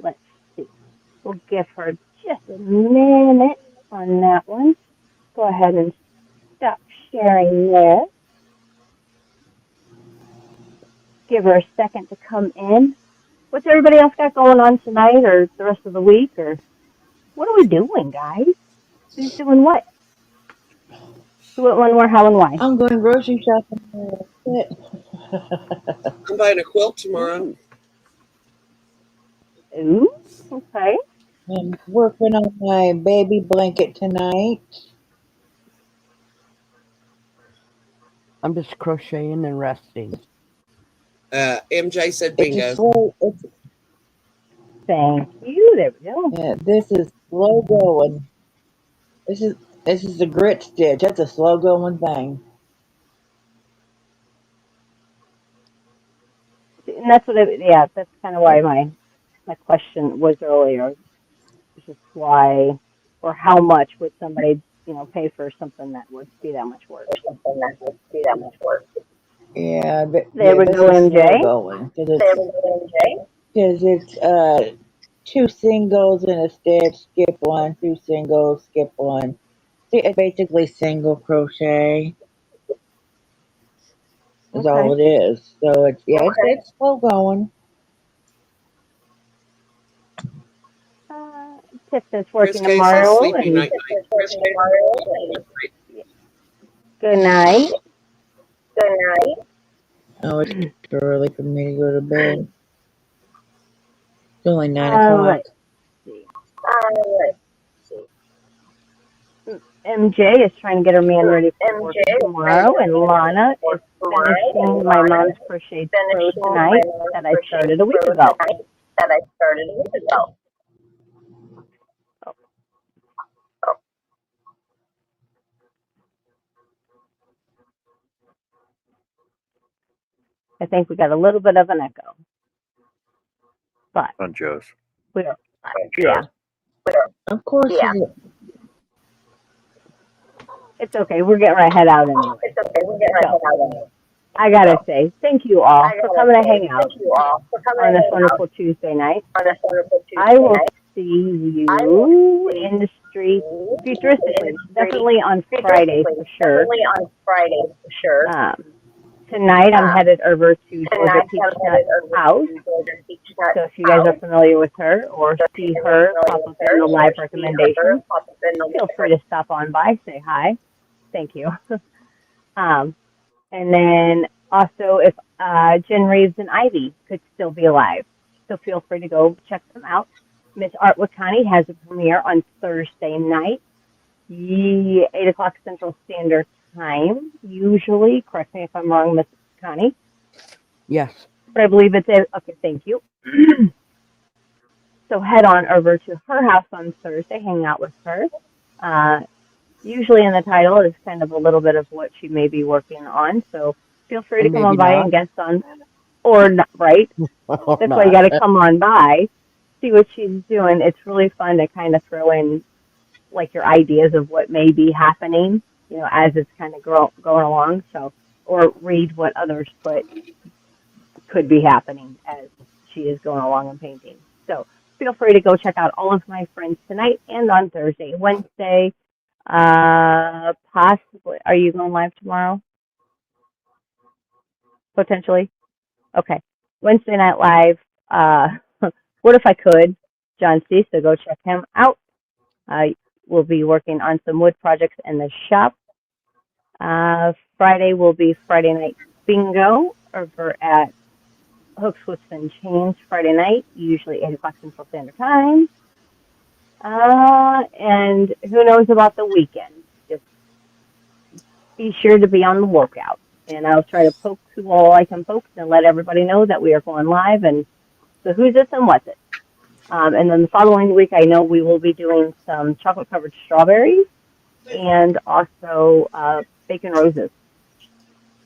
A: let's see. We'll give her just a minute on that one. Go ahead and stop sharing there. Give her a second to come in. What's everybody else got going on tonight or the rest of the week? Or what are we doing, guys? Who's doing what? Who, what, when, where, how, and why?
C: I'm going grocery shopping.
D: I'm buying a quilt tomorrow.
A: Ooh. Ooh, okay.
C: I'm working on my baby blanket tonight.
F: I'm just crocheting and resting.
D: MJ said
C: It's a
D: bingo.
C: slow.
A: Thank you. There we go.
C: Yeah, this is slow going. This is the grit stitch. That's a slow going thing.
A: And that's what yeah, that's kind of why my question was earlier. It's just why or how much would somebody, pay for something that would be that much work?
C: Yeah,
A: There we
C: this
A: go,
C: is slow
A: MJ.
C: going because it's two singles and a stitch. Skip one, two singles, skip one. See, it's basically single crochet is
A: Okay.
C: all it is. So it's slow going.
A: Tiff is
D: Chris
A: working
D: K says
A: tomorrow,
D: sleepy
A: and
D: night night.
A: good night.
C: Oh, it's too early for me to go to bed. It's only 9 o'clock.
A: Let's see. MJ is trying to get her man ready for work tomorrow, and Lana is finishing my mom's crocheted pro tonight that I started a week ago. I think we got a little bit of an echo, but
E: On Joe's.
A: we're yeah,
C: Of course,
A: it's okay. We're getting our head out anyway. So I gotta say, thank you all for coming to hang out on this wonderful Tuesday night. I will see you in the street futuristically, definitely on Friday for sure. Um, Tonight I'm headed over to Georgia Peach Nut's house. So if you guys are familiar with her or see her pop up in the live recommendations, feel free to stop on by, say hi. Thank you. um, and then also if Jen Reeves and Ivy could still be alive. So feel free to go check them out. Miss Art Wakani has a premiere on Thursday night, 8 o'clock Central Standard Time, usually. Correct me if I'm wrong, Miss Wakani.
F: Yes.
A: But I believe it's it. Okay, thank you. So head on over to her house on Thursday, hang out with her. Uh, Usually in the title is kind of a little bit of what she may be working on. So feel free
F: Or
A: to come on
F: maybe
A: by
F: not.
A: and guest on, or not, right?
F: Or
A: That's why you
F: not.
A: got to come on by, see what she's doing. It's really fun to kind of throw in like your ideas of what may be happening, as it's kind of going along. So, or read what others put could be happening as she is going along and painting. So feel free to go check out all of my friends tonight and on Thursday. Wednesday, possibly. Are you going live tomorrow? Potentially? Okay. Wednesday Night Live, What If I Could? John C. So go check him out. We'll be working on some wood projects in the shop. Friday will be Friday Night Bingo over at Hooks, Whips, and Chains Friday night, usually 8 o'clock Central Standard Time. And who knows about the weekend? Just be sure to be on the lookout. And I'll try to poke who all I can poke and let everybody know that we are going live and so who's this and what's it. And then the following week, I know we will be doing some chocolate covered strawberries and also bacon roses.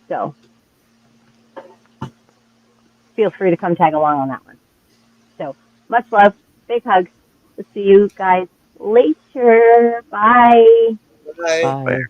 A: So feel free to come tag along on that one. So much love, big hugs. We'll see you guys later. Bye.
D: Bye.
F: Bye.